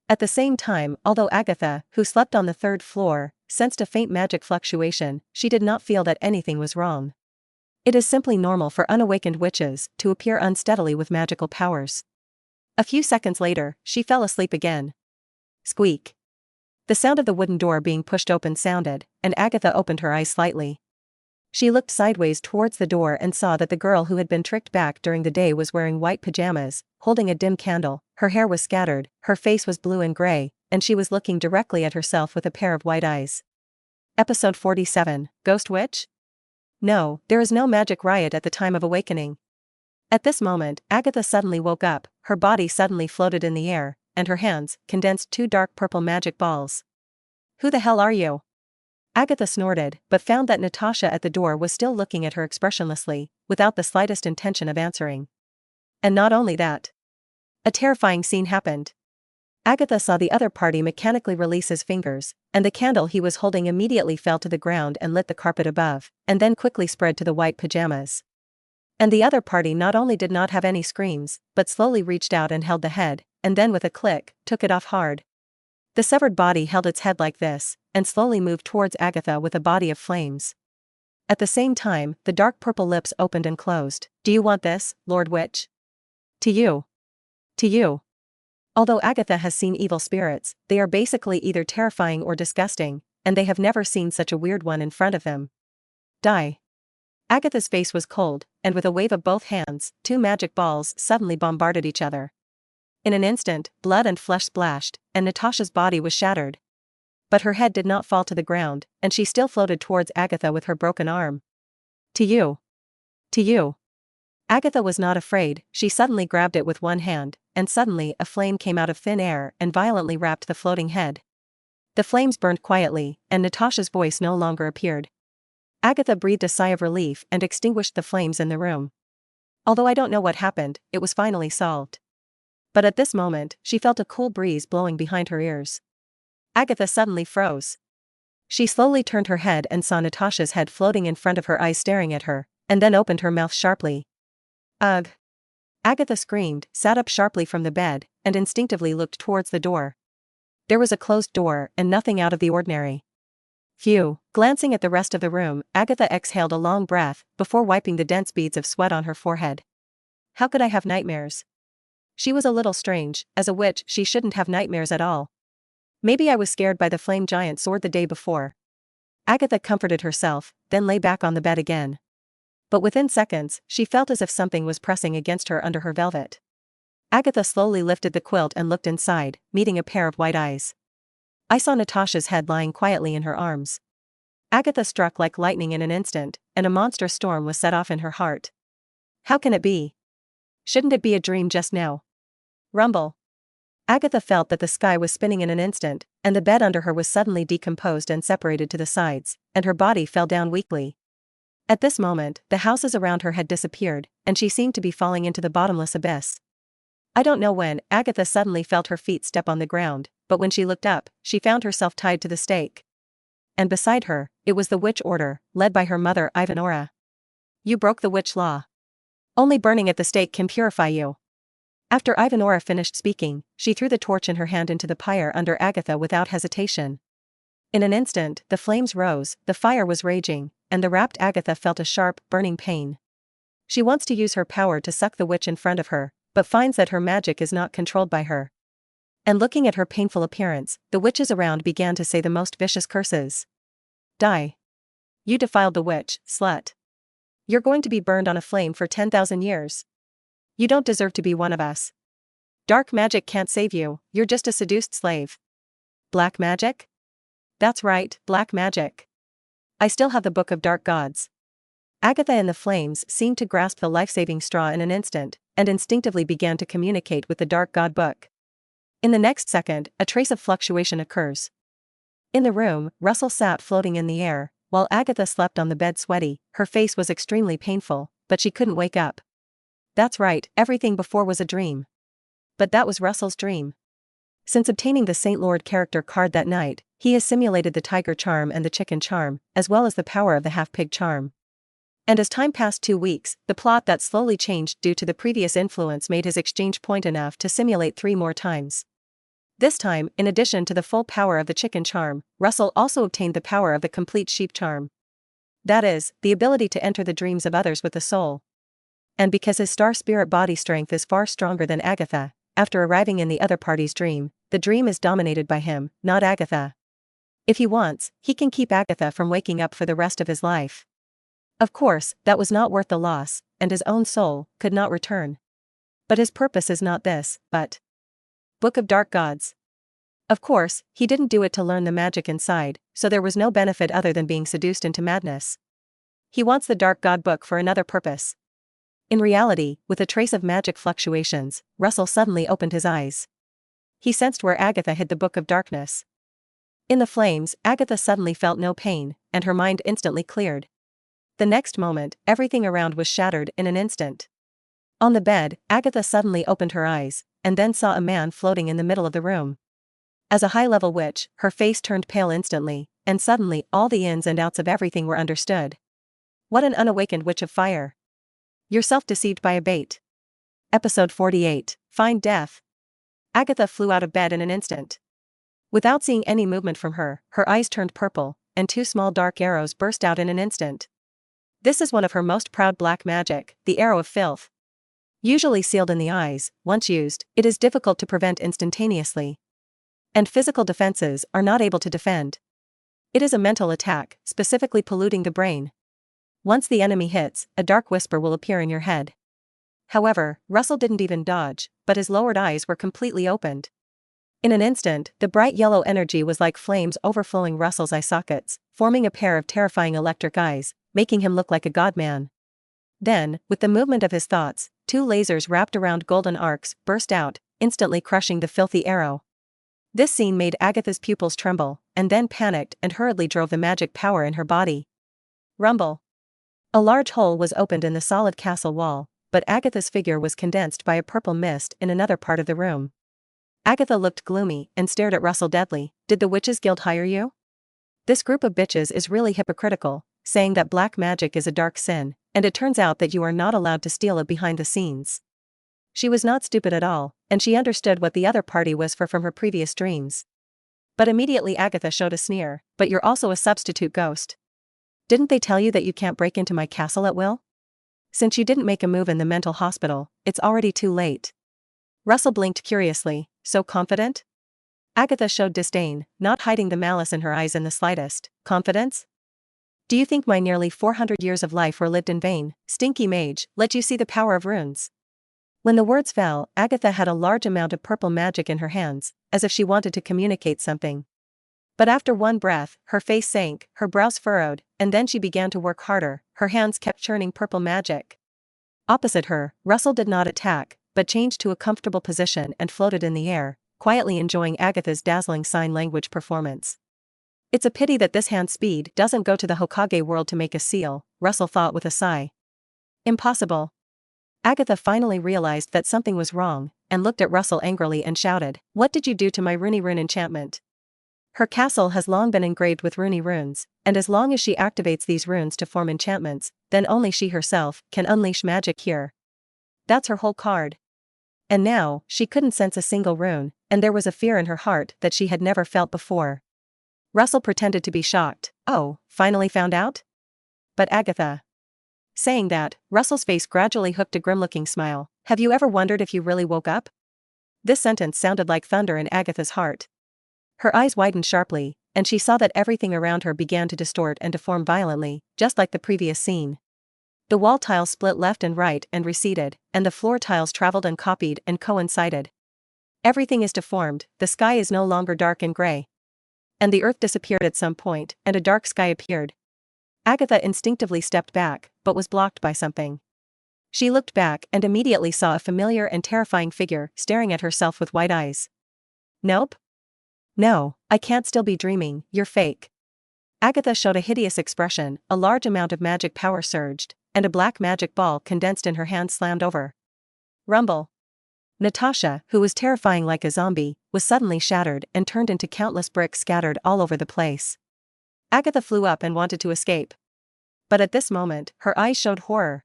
At the same time, although Agatha, who slept on the 3rd floor, sensed a faint magic fluctuation, she did not feel that anything was wrong. It is simply normal for unawakened witches to appear unsteadily with magical powers. A few seconds later, she fell asleep again. Squeak. The sound of the wooden door being pushed open sounded, and Agatha opened her eyes slightly. She looked sideways towards the door and saw that the girl who had been tricked back during the day was wearing white pajamas, holding a dim candle, her hair was scattered, her face was blue and gray, and she was looking directly at herself with a pair of white eyes. Episode 47, Ghost Witch? No, there is no magic riot at the time of awakening. At this moment, Agatha suddenly woke up, her body suddenly floated in the air, and her hands condensed 2 dark purple magic balls. Who the hell are you? Agatha snorted, but found that Natasha at the door was still looking at her expressionlessly, without the slightest intention of answering. And not only that. A terrifying scene happened. Agatha saw the other party mechanically release his fingers, and the candle he was holding immediately fell to the ground and lit the carpet above, and then quickly spread to the white pajamas. And the other party not only did not have any screams, but slowly reached out and held the head, and then with a click, took it off hard. The severed body held its head like this, and slowly moved towards Agatha with a body of flames. At the same time, the dark purple lips opened and closed. Do you want this, Lord Witch? To you. To you. Although Agatha has seen evil spirits, they are basically either terrifying or disgusting, and they have never seen such a weird one in front of them. Die. Agatha's face was cold, and with a wave of both hands, two magic balls suddenly bombarded each other. In an instant, blood and flesh splashed, and Natasha's body was shattered. But her head did not fall to the ground, and she still floated towards Agatha with her broken arm. To you. To you. Agatha was not afraid. She suddenly grabbed it with one hand, and suddenly a flame came out of thin air and violently wrapped the floating head. The flames burned quietly, and Natasha's voice no longer appeared. Agatha breathed a sigh of relief and extinguished the flames in the room. Although I don't know what happened, it was finally solved. But at this moment, she felt a cool breeze blowing behind her ears. Agatha suddenly froze. She slowly turned her head and saw Natasha's head floating in front of her, eyes staring at her, and then opened her mouth sharply. Ugh! Agatha screamed, sat up sharply from the bed, and instinctively looked towards the door. There was a closed door and nothing out of the ordinary. Phew! Glancing at the rest of the room, Agatha exhaled a long breath before wiping the dense beads of sweat on her forehead. How could I have nightmares? She was a little strange. As a witch, she shouldn't have nightmares at all. Maybe I was scared by the flame giant sword the day before. Agatha comforted herself, then lay back on the bed again. But within seconds, she felt as if something was pressing against her under her velvet. Agatha slowly lifted the quilt and looked inside, meeting a pair of white eyes. I saw Natasha's head lying quietly in her arms. Agatha struck like lightning in an instant, and a monstrous storm was set off in her heart. How can it be? Shouldn't it be a dream just now? Rumble. Agatha felt that the sky was spinning in an instant, and the bed under her was suddenly decomposed and separated to the sides, and her body fell down weakly. At this moment, the houses around her had disappeared, and she seemed to be falling into the bottomless abyss. I don't know when, Agatha suddenly felt her feet step on the ground, but when she looked up, she found herself tied to the stake. And beside her, it was the witch order, led by her mother Ivanora. You broke the witch law. Only burning at the stake can purify you. After Ivanora finished speaking, she threw the torch in her hand into the pyre under Agatha without hesitation. In an instant, the flames rose, the fire was raging, and the wrapped Agatha felt a sharp, burning pain. She wants to use her power to suck the witch in front of her, but finds that her magic is not controlled by her. And looking at her painful appearance, the witches around began to say the most vicious curses. Die. You defiled the witch, slut. You're going to be burned on a flame for 10,000 years. You don't deserve to be one of us. Dark magic can't save you, you're just a seduced slave. Black magic? That's right, black magic. I still have the Book of Dark Gods. Agatha in the flames seemed to grasp the life-saving straw in an instant, and instinctively began to communicate with the Dark God Book. In the next second, a trace of fluctuation occurs. In the room, Russell sat floating in the air, while Agatha slept on the bed sweaty. Her face was extremely painful, but she couldn't wake up. That's right, everything before was a dream. But that was Russell's dream. Since obtaining the Saint Lord character card that night, he has simulated the tiger charm and the chicken charm, as well as the power of the half-pig charm. And as time passed 2 weeks, the plot that slowly changed due to the previous influence made his exchange point enough to simulate 3 more times. This time, in addition to the full power of the chicken charm, Russell also obtained the power of the complete sheep charm. That is, the ability to enter the dreams of others with the soul. And because his star spirit body strength is far stronger than Agatha, after arriving in the other party's dream, the dream is dominated by him, not Agatha. If he wants, he can keep Agatha from waking up for the rest of his life. Of course, that was not worth the loss, and his own soul could not return. But his purpose is not this, but Book of Dark Gods. Of course, he didn't do it to learn the magic inside, so there was no benefit other than being seduced into madness. He wants the Dark God Book for another purpose. In reality, with a trace of magic fluctuations, Russell suddenly opened his eyes. He sensed where Agatha hid the Book of Darkness. In the flames, Agatha suddenly felt no pain, and her mind instantly cleared. The next moment, everything around was shattered in an instant. On the bed, Agatha suddenly opened her eyes, and then saw a man floating in the middle of the room. As a high-level witch, her face turned pale instantly, and suddenly all the ins and outs of everything were understood. What an unawakened witch of fire. You're self-deceived by a bait. Episode 48, Find Death. Agatha flew out of bed in an instant. Without seeing any movement from her, her eyes turned purple, and two small dark arrows burst out in an instant. This is one of her most proud black magic, the arrow of filth. Usually sealed in the eyes, once used, it is difficult to prevent instantaneously. And physical defenses are not able to defend. It is a mental attack, specifically polluting the brain. Once the enemy hits, a dark whisper will appear in your head. However, Russell didn't even dodge, but his lowered eyes were completely opened. In an instant, the bright yellow energy was like flames overflowing Russell's eye sockets, forming a pair of terrifying electric eyes, making him look like a godman. Then, with the movement of his thoughts, two lasers wrapped around golden arcs burst out, instantly crushing the filthy arrow. This scene made Agatha's pupils tremble, and then panicked and hurriedly drove the magic power in her body. Rumble. A large hole was opened in the solid castle wall, but Agatha's figure was condensed by a purple mist in another part of the room. Agatha looked gloomy and stared at Russell deadly. Did the Witches Guild hire you? This group of bitches is really hypocritical, saying that black magic is a dark sin, and it turns out that you are not allowed to steal it behind the scenes. She was not stupid at all, and she understood what the other party was for from her previous dreams. But immediately Agatha showed a sneer. But you're also a substitute ghost. Didn't they tell you that you can't break into my castle at will? Since you didn't make a move in the mental hospital, it's already too late. Russell blinked curiously. So confident? Agatha showed disdain, not hiding the malice in her eyes in the slightest. Confidence? Do you think my nearly 400 years of life were lived in vain? Stinky mage, let you see the power of runes. When the words fell, Agatha had a large amount of purple magic in her hands, as if she wanted to communicate something. But after one breath, her face sank, her brows furrowed, and then she began to work harder. Her hands kept churning purple magic. Opposite her, Russell did not attack, but changed to a comfortable position and floated in the air, quietly enjoying Agatha's dazzling sign language performance. It's a pity that this hand speed doesn't go to the Hokage world to make a seal, Russell thought with a sigh. Impossible. Agatha finally realized that something was wrong, and looked at Russell angrily and shouted, "What did you do to my rune enchantment?" Her castle has long been engraved with runes, and as long as she activates these runes to form enchantments, then only she herself can unleash magic here. That's her whole card. And now, she couldn't sense a single rune, and there was a fear in her heart that she had never felt before. Russell pretended to be shocked. Oh, finally found out? But Agatha. Saying that, Russell's face gradually hooked a grim-looking smile. Have you ever wondered if you really woke up? This sentence sounded like thunder in Agatha's heart. Her eyes widened sharply, and she saw that everything around her began to distort and deform violently, just like the previous scene. The wall tiles split left and right and receded, and the floor tiles traveled and copied and coincided. Everything is deformed, the sky is no longer dark and gray. And the earth disappeared at some point, and a dark sky appeared. Agatha instinctively stepped back, but was blocked by something. She looked back and immediately saw a familiar and terrifying figure staring at herself with wide eyes. Nope. No, I can't still be dreaming, you're fake. Agatha showed a hideous expression, a large amount of magic power surged, and a black magic ball condensed in her hand slammed over. Rumble. Natasha, who was terrifying like a zombie, was suddenly shattered and turned into countless bricks scattered all over the place. Agatha flew up and wanted to escape. But at this moment, her eyes showed horror.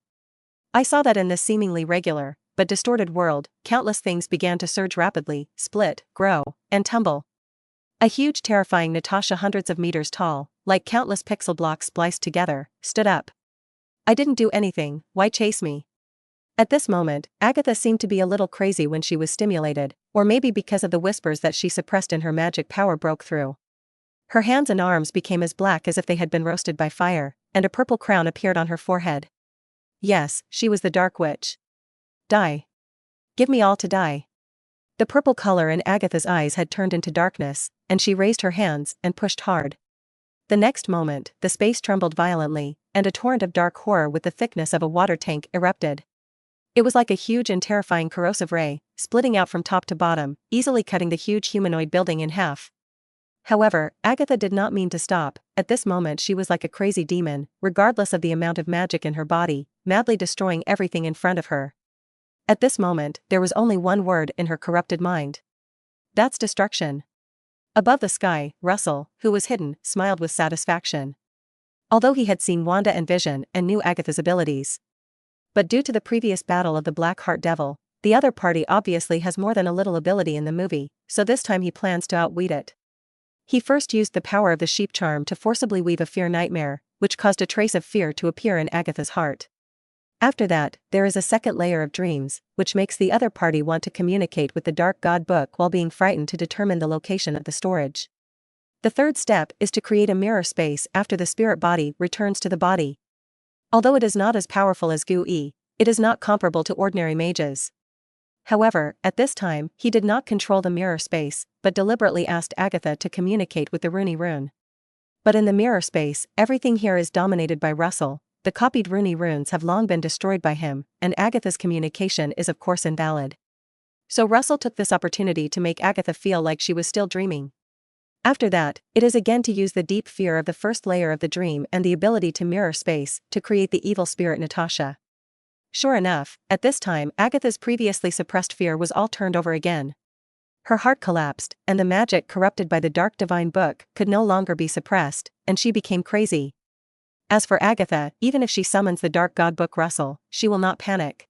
I saw that in this seemingly regular, but distorted world, countless things began to surge rapidly, split, grow, and tumble. A huge terrifying Natasha hundreds of meters tall, like countless pixel blocks spliced together, stood up. I didn't do anything, why chase me? At this moment, Agatha seemed to be a little crazy when she was stimulated, or maybe because of the whispers that she suppressed in her magic power broke through. Her hands and arms became as black as if they had been roasted by fire, and a purple crown appeared on her forehead. Yes, she was the Dark Witch. Die. Give me all to die. The purple color in Agatha's eyes had turned into darkness, and she raised her hands and pushed hard. The next moment, the space trembled violently, and a torrent of dark horror with the thickness of a water tank erupted. It was like a huge and terrifying corrosive ray, splitting out from top to bottom, easily cutting the huge humanoid building in half. However, Agatha did not mean to stop. At this moment she was like a crazy demon, regardless of the amount of magic in her body, madly destroying everything in front of her. At this moment, there was only one word in her corrupted mind. That's destruction. Above the sky, Russell, who was hidden, smiled with satisfaction. Although he had seen Wanda and Vision and knew Agatha's abilities. But due to the previous battle of the Black Heart Devil, the other party obviously has more than a little ability in the movie, so this time he plans to outwit it. He first used the power of the sheep charm to forcibly weave a fear nightmare, which caused a trace of fear to appear in Agatha's heart. After that, there is a second layer of dreams, which makes the other party want to communicate with the Dark God Book while being frightened to determine the location of the storage. The third step is to create a mirror space after the spirit body returns to the body. Although it is not as powerful as Gu-E, it is not comparable to ordinary mages. However, at this time, he did not control the mirror space, but deliberately asked Agatha to communicate with the Rooney rune. But in the mirror space, everything here is dominated by Russell. The copied Rooney runes have long been destroyed by him, and Agatha's communication is of course invalid. So Russell took this opportunity to make Agatha feel like she was still dreaming. After that, it is again to use the deep fear of the first layer of the dream and the ability to mirror space to create the evil spirit Natasha. Sure enough, at this time Agatha's previously suppressed fear was all turned over again. Her heart collapsed, and the magic corrupted by the Dark Divine Book could no longer be suppressed, and she became crazy. As for Agatha, even if she summons the Dark God Book Russell, she will not panic.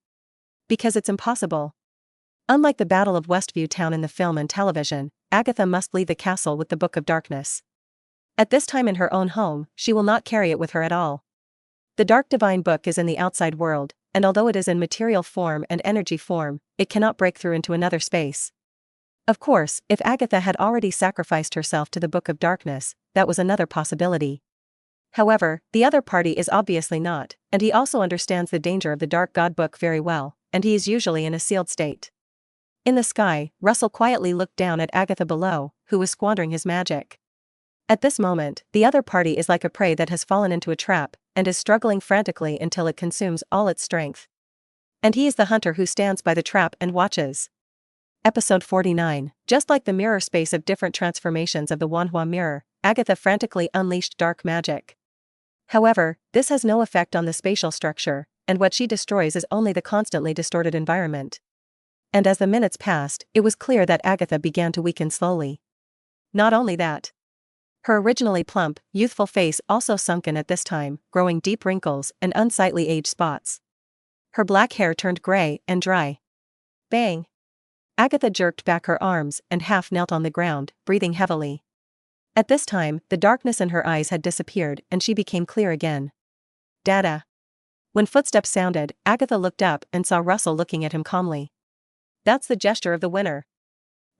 Because it's impossible. Unlike the Battle of Westview Town in the film and television, Agatha must leave the castle with the Book of Darkness. At this time in her own home, she will not carry it with her at all. The Dark Divine Book is in the outside world, and although it is in material form and energy form, it cannot break through into another space. Of course, if Agatha had already sacrificed herself to the Book of Darkness, that was another possibility. However, the other party is obviously not, and he also understands the danger of the Dark God Book very well, and he is usually in a sealed state. In the sky, Russell quietly looked down at Agatha below, who was squandering his magic. At this moment, the other party is like a prey that has fallen into a trap, and is struggling frantically until it consumes all its strength. And he is the hunter who stands by the trap and watches. Episode 49. Just like the mirror space of different transformations of the Wanhua mirror, Agatha frantically unleashed dark magic. However, this has no effect on the spatial structure, and what she destroys is only the constantly distorted environment. And as the minutes passed, it was clear that Agatha began to weaken slowly. Not only that. Her originally plump, youthful face also sunken at this time, growing deep wrinkles and unsightly age spots. Her black hair turned gray and dry. Bang! Agatha jerked back her arms and half knelt on the ground, breathing heavily. At this time, the darkness in her eyes had disappeared and she became clear again. Dada. When footsteps sounded, Agatha looked up and saw Russell looking at him calmly. That's the gesture of the winner.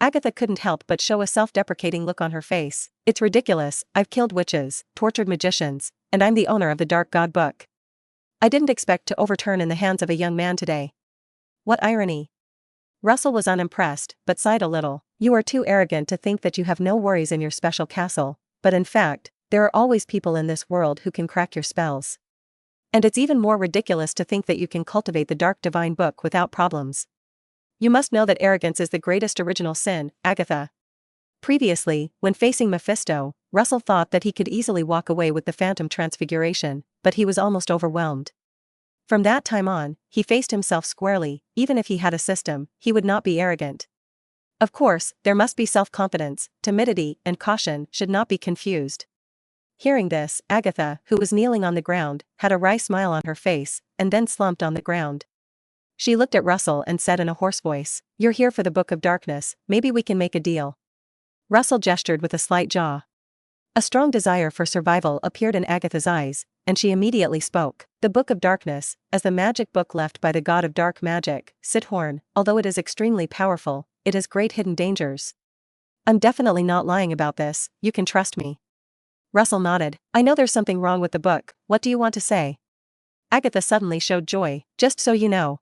Agatha couldn't help but show a self-deprecating look on her face. It's ridiculous, I've killed witches, tortured magicians, and I'm the owner of the Dark God Book. I didn't expect to overturn in the hands of a young man today. What irony. Russell was unimpressed, but sighed a little. You are too arrogant to think that you have no worries in your special castle, but in fact, there are always people in this world who can crack your spells. And it's even more ridiculous to think that you can cultivate the Dark Divine Book without problems. You must know that arrogance is the greatest original sin, Agatha. Previously, when facing Mephisto, Russell thought that he could easily walk away with the Phantom Transfiguration, but he was almost overwhelmed. From that time on, he faced himself squarely. Even if he had a system, he would not be arrogant. Of course, there must be self-confidence, timidity, and caution should not be confused. Hearing this, Agatha, who was kneeling on the ground, had a wry smile on her face, and then slumped on the ground. She looked at Russell and said in a hoarse voice, "You're here for the Book of Darkness, maybe we can make a deal." Russell gestured with a slight jaw. A strong desire for survival appeared in Agatha's eyes, and she immediately spoke. The Book of Darkness, as the magic book left by the god of dark magic, Sithorn, although it is extremely powerful, it has great hidden dangers. I'm definitely not lying about this, you can trust me. Russell nodded. I know there's something wrong with the book, what do you want to say? Agatha suddenly showed joy. Just so you know.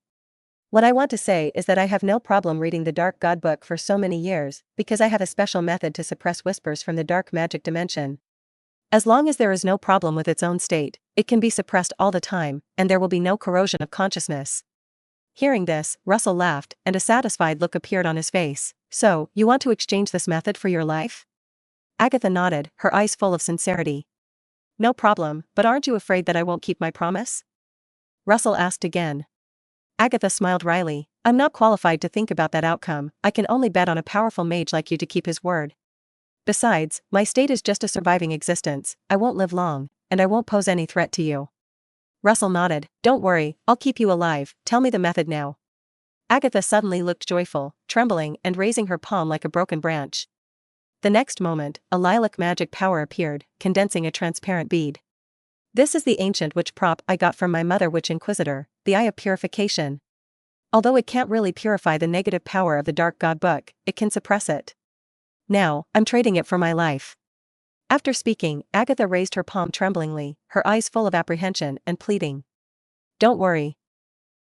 What I want to say is that I have no problem reading the Dark God Book for so many years, because I have a special method to suppress whispers from the dark magic dimension. As long as there is no problem with its own state, it can be suppressed all the time, and there will be no corrosion of consciousness. Hearing this, Russell laughed, and a satisfied look appeared on his face. So, you want to exchange this method for your life? Agatha nodded, her eyes full of sincerity. No problem, but aren't you afraid that I won't keep my promise? Russell asked again. Agatha smiled wryly. I'm not qualified to think about that outcome. I can only bet on a powerful mage like you to keep his word. Besides, my state is just a surviving existence. I won't live long, and I won't pose any threat to you. Russell nodded. Don't worry, I'll keep you alive. Tell me the method now. Agatha suddenly looked joyful, trembling and raising her palm like a broken branch. The next moment, a lilac magic power appeared, condensing a transparent bead. This is the ancient witch prop I got from my mother witch inquisitor, the Eye of Purification. Although it can't really purify the negative power of the Dark God book, it can suppress it. Now, I'm trading it for my life. After speaking, Agatha raised her palm tremblingly, her eyes full of apprehension and pleading. Don't worry.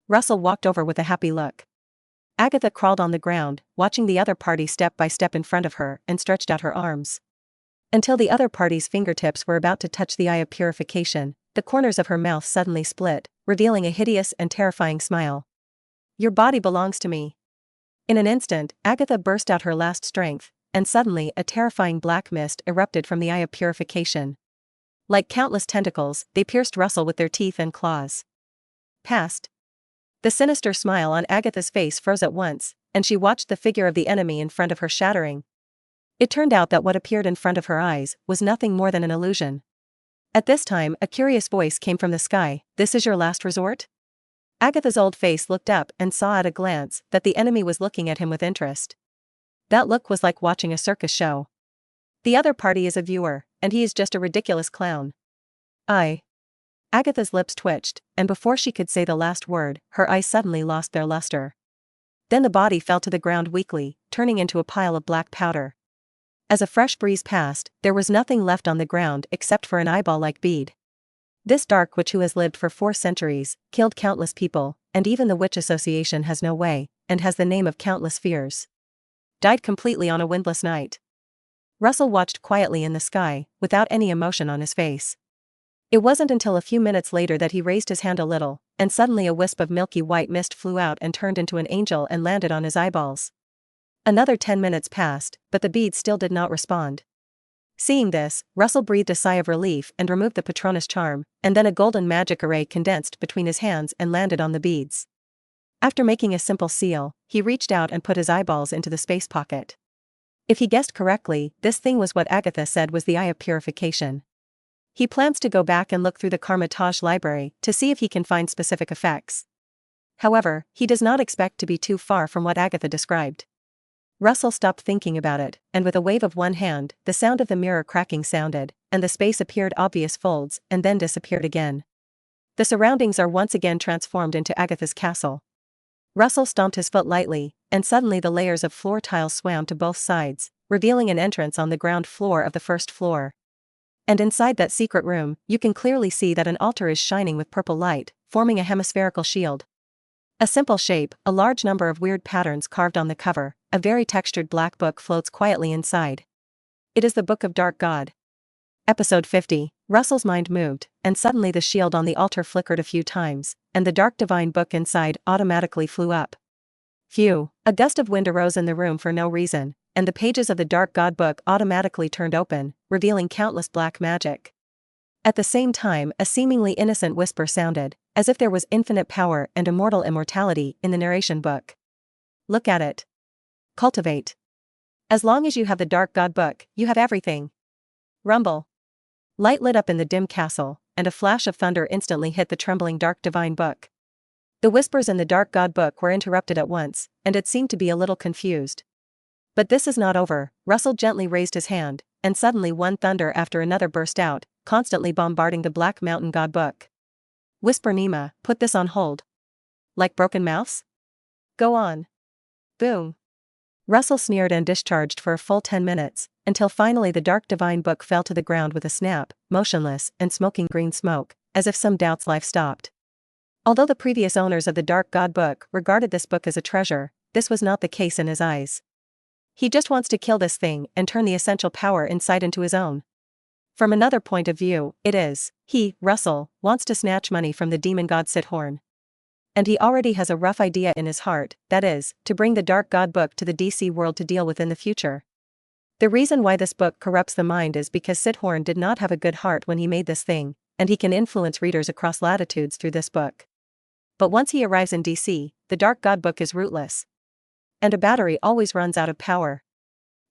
Russell walked over with a happy look. Agatha crawled on the ground, watching the other party step by step in front of her and stretched out her arms. Until the other party's fingertips were about to touch the Eye of Purification, the corners of her mouth suddenly split, revealing a hideous and terrifying smile. Your body belongs to me. In an instant, Agatha burst out her last strength, and suddenly a terrifying black mist erupted from the Eye of Purification. Like countless tentacles, they pierced Russell with their teeth and claws. Past. The sinister smile on Agatha's face froze at once, and she watched the figure of the enemy in front of her shattering. It turned out that what appeared in front of her eyes was nothing more than an illusion. At this time, a curious voice came from the sky. This is your last resort? Agatha's old face looked up and saw at a glance that the enemy was looking at him with interest. That look was like watching a circus show. The other party is a viewer, and he is just a ridiculous clown. Agatha's lips twitched, and before she could say the last word, her eyes suddenly lost their luster. Then the body fell to the ground weakly, turning into a pile of black powder. As a fresh breeze passed, there was nothing left on the ground except for an eyeball-like bead. This dark witch who has lived for 4 centuries, killed countless people, and even the Witch Association has no way, and has the name of countless fears. Died completely on a windless night. Russell watched quietly in the sky, without any emotion on his face. It wasn't until a few minutes later that he raised his hand a little, and suddenly a wisp of milky white mist flew out and turned into an angel and landed on his eyeballs. Another 10 minutes passed, but the bead still did not respond. Seeing this, Russell breathed a sigh of relief and removed the Patronus charm, and then a golden magic array condensed between his hands and landed on the beads. After making a simple seal, he reached out and put his eyeballs into the space pocket. If he guessed correctly, this thing was what Agatha said was the Eye of Purification. He plans to go back and look through the Karmatage library to see if he can find specific effects. However, he does not expect to be too far from what Agatha described. Russell stopped thinking about it, and with a wave of one hand, the sound of the mirror cracking sounded, and the space appeared obvious folds and then disappeared again. The surroundings are once again transformed into Agatha's castle. Russell stomped his foot lightly, and suddenly the layers of floor tiles swam to both sides, revealing an entrance on the ground floor of the first floor. And inside that secret room, you can clearly see that an altar is shining with purple light, forming a hemispherical shield. A simple shape, a large number of weird patterns carved on the cover, a very textured black book floats quietly inside. It is the Book of Dark God. Episode 50. Russell's mind moved, and suddenly the shield on the altar flickered a few times, and the dark divine book inside automatically flew up. Phew! A gust of wind arose in the room for no reason, and the pages of the Dark God book automatically turned open, revealing countless black magic. At the same time, a seemingly innocent whisper sounded, as if there was infinite power and immortal immortality in the narration book. Look at it. Cultivate. As long as you have the Dark God book, you have everything. Rumble. Light lit up in the dim castle, and a flash of thunder instantly hit the trembling dark divine book. The whispers in the Dark God book were interrupted at once, and it seemed to be a little confused. But this is not over. Russell gently raised his hand, and suddenly one thunder after another burst out, constantly bombarding the Black Mountain God book. Whisper Nima, put this on hold. Like broken mouths? Go on. Boom. Russell sneered and discharged for a full 10 minutes, until finally the dark divine book fell to the ground with a snap, motionless and smoking green smoke, as if some doubt's life stopped. Although the previous owners of the Dark God book regarded this book as a treasure, this was not the case in his eyes. He just wants to kill this thing and turn the essential power inside into his own. From another point of view, it is, he, Russell, wants to snatch money from the demon god Sithorn. And he already has a rough idea in his heart, that is, to bring the Dark God book to the DC world to deal with in the future. The reason why this book corrupts the mind is because Sidhorn did not have a good heart when he made this thing, and he can influence readers across latitudes through this book. But once he arrives in DC, the Dark God book is rootless. And a battery always runs out of power.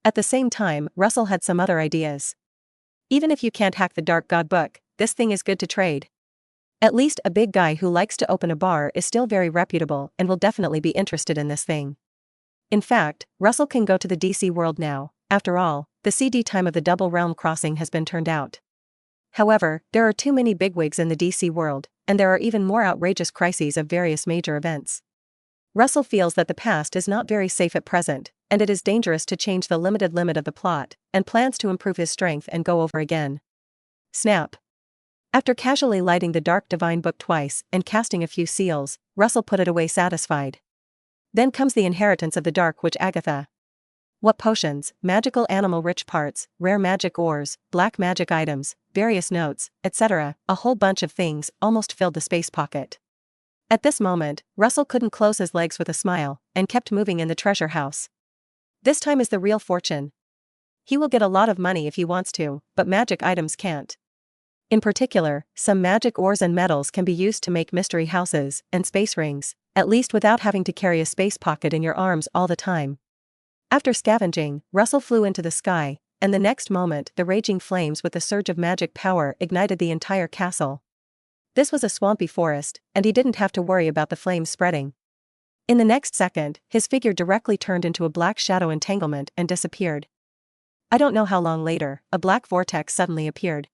At the same time, Russell had some other ideas. Even if you can't hack the Dark God book, this thing is good to trade. At least a big guy who likes to open a bar is still very reputable and will definitely be interested in this thing. In fact, Russell can go to the DC world now. After all, the CD time of the Double Realm Crossing has been turned out. However, there are too many bigwigs in the DC world, and there are even more outrageous crises of various major events. Russell feels that the past is not very safe at present, and it is dangerous to change the limited limit of the plot, and plans to improve his strength and go over again. Snap. After casually lighting the Dark Divine book twice and casting a few seals, Russell put it away satisfied. Then comes the inheritance of the Dark Witch Agatha. What potions, magical animal rich parts, rare magic ores, black magic items, various notes, etc., a whole bunch of things almost filled the space pocket. At this moment, Russell couldn't close his legs with a smile, and kept moving in the treasure house. This time is the real fortune. He will get a lot of money if he wants to, but magic items can't. In particular, some magic ores and metals can be used to make mystery houses and space rings, at least without having to carry a space pocket in your arms all the time. After scavenging, Russell flew into the sky, and the next moment the raging flames with the surge of magic power ignited the entire castle. This was a swampy forest, and he didn't have to worry about the flames spreading. In the next second, his figure directly turned into a black shadow entanglement and disappeared. I don't know how long later, a black vortex suddenly appeared.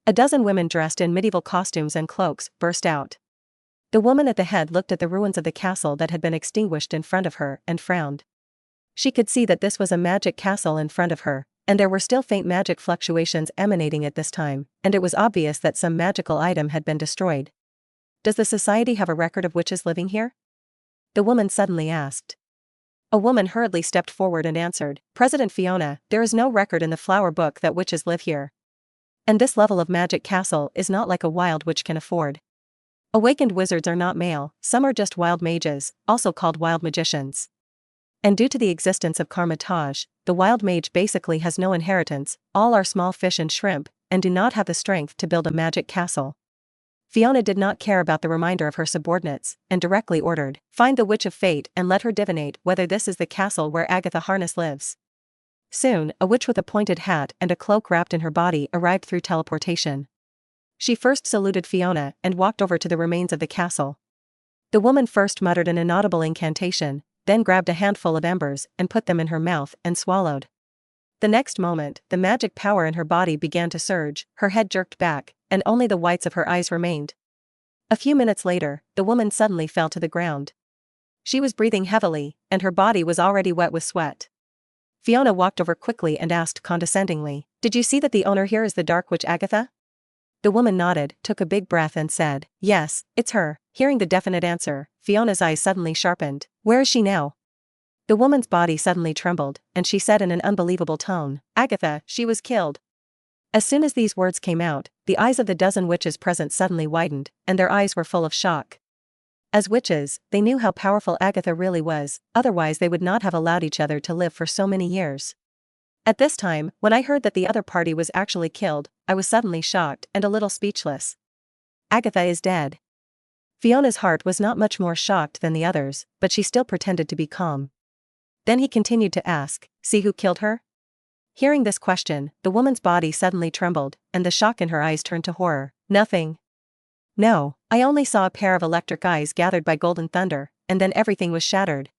A dozen women dressed in medieval costumes and cloaks burst out. The woman at the head looked at the ruins of the castle that had been extinguished in front of her and frowned. She could see that this was a magic castle in front of her, and there were still faint magic fluctuations emanating at this time, and it was obvious that some magical item had been destroyed. Does the society have a record of witches living here? The woman suddenly asked. A woman hurriedly stepped forward and answered, President Fiona, there is no record in the flower book that witches live here. And this level of magic castle is not like a wild witch can afford. Awakened wizards are not male, some are just wild mages, also called wild magicians. And due to the existence of Karmatage, the wild mage basically has no inheritance, all are small fish and shrimp, and do not have the strength to build a magic castle. Fiona did not care about the reminder of her subordinates, and directly ordered, find the Witch of Fate and let her divinate whether this is the castle where Agatha Harness lives. Soon, a witch with a pointed hat and a cloak wrapped in her body arrived through teleportation. She first saluted Fiona and walked over to the remains of the castle. The woman first muttered an inaudible incantation, then grabbed a handful of embers and put them in her mouth and swallowed. The next moment, the magic power in her body began to surge, her head jerked back, and only the whites of her eyes remained. A few minutes later, the woman suddenly fell to the ground. She was breathing heavily, and her body was already wet with sweat. Fiona walked over quickly and asked condescendingly, Did you see that the owner here is the Dark Witch Agatha? The woman nodded, took a big breath and said, Yes, it's her. Hearing the definite answer, Fiona's eyes suddenly sharpened. Where is she now? The woman's body suddenly trembled, and she said in an unbelievable tone, Agatha, she was killed. As soon as these words came out, the eyes of the dozen witches present suddenly widened, and their eyes were full of shock. As witches, they knew how powerful Agatha really was, otherwise they would not have allowed each other to live for so many years. At this time, when I heard that the other party was actually killed, I was suddenly shocked and a little speechless. Agatha is dead. Fiona's heart was not much more shocked than the others, but she still pretended to be calm. Then he continued to ask, See who killed her? Hearing this question, the woman's body suddenly trembled, and the shock in her eyes turned to horror. Nothing. No, I only saw a pair of electric eyes gathered by golden thunder, and then everything was shattered.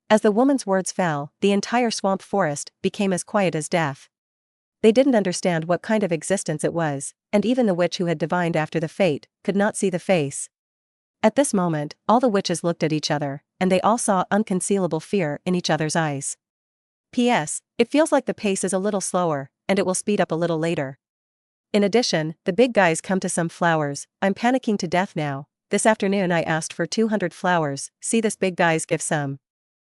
As the woman's words fell, the entire swamp forest became as quiet as death. They didn't understand what kind of existence it was, and even the witch who had divined after the fate could not see the face. At this moment, all the witches looked at each other, and they all saw unconcealable fear in each other's eyes. P.S. It feels like the pace is a little slower, and it will speed up a little later. In addition, the big guys come to some flowers. I'm panicking to death now. This afternoon I asked for 200 flowers, see this big guys give some.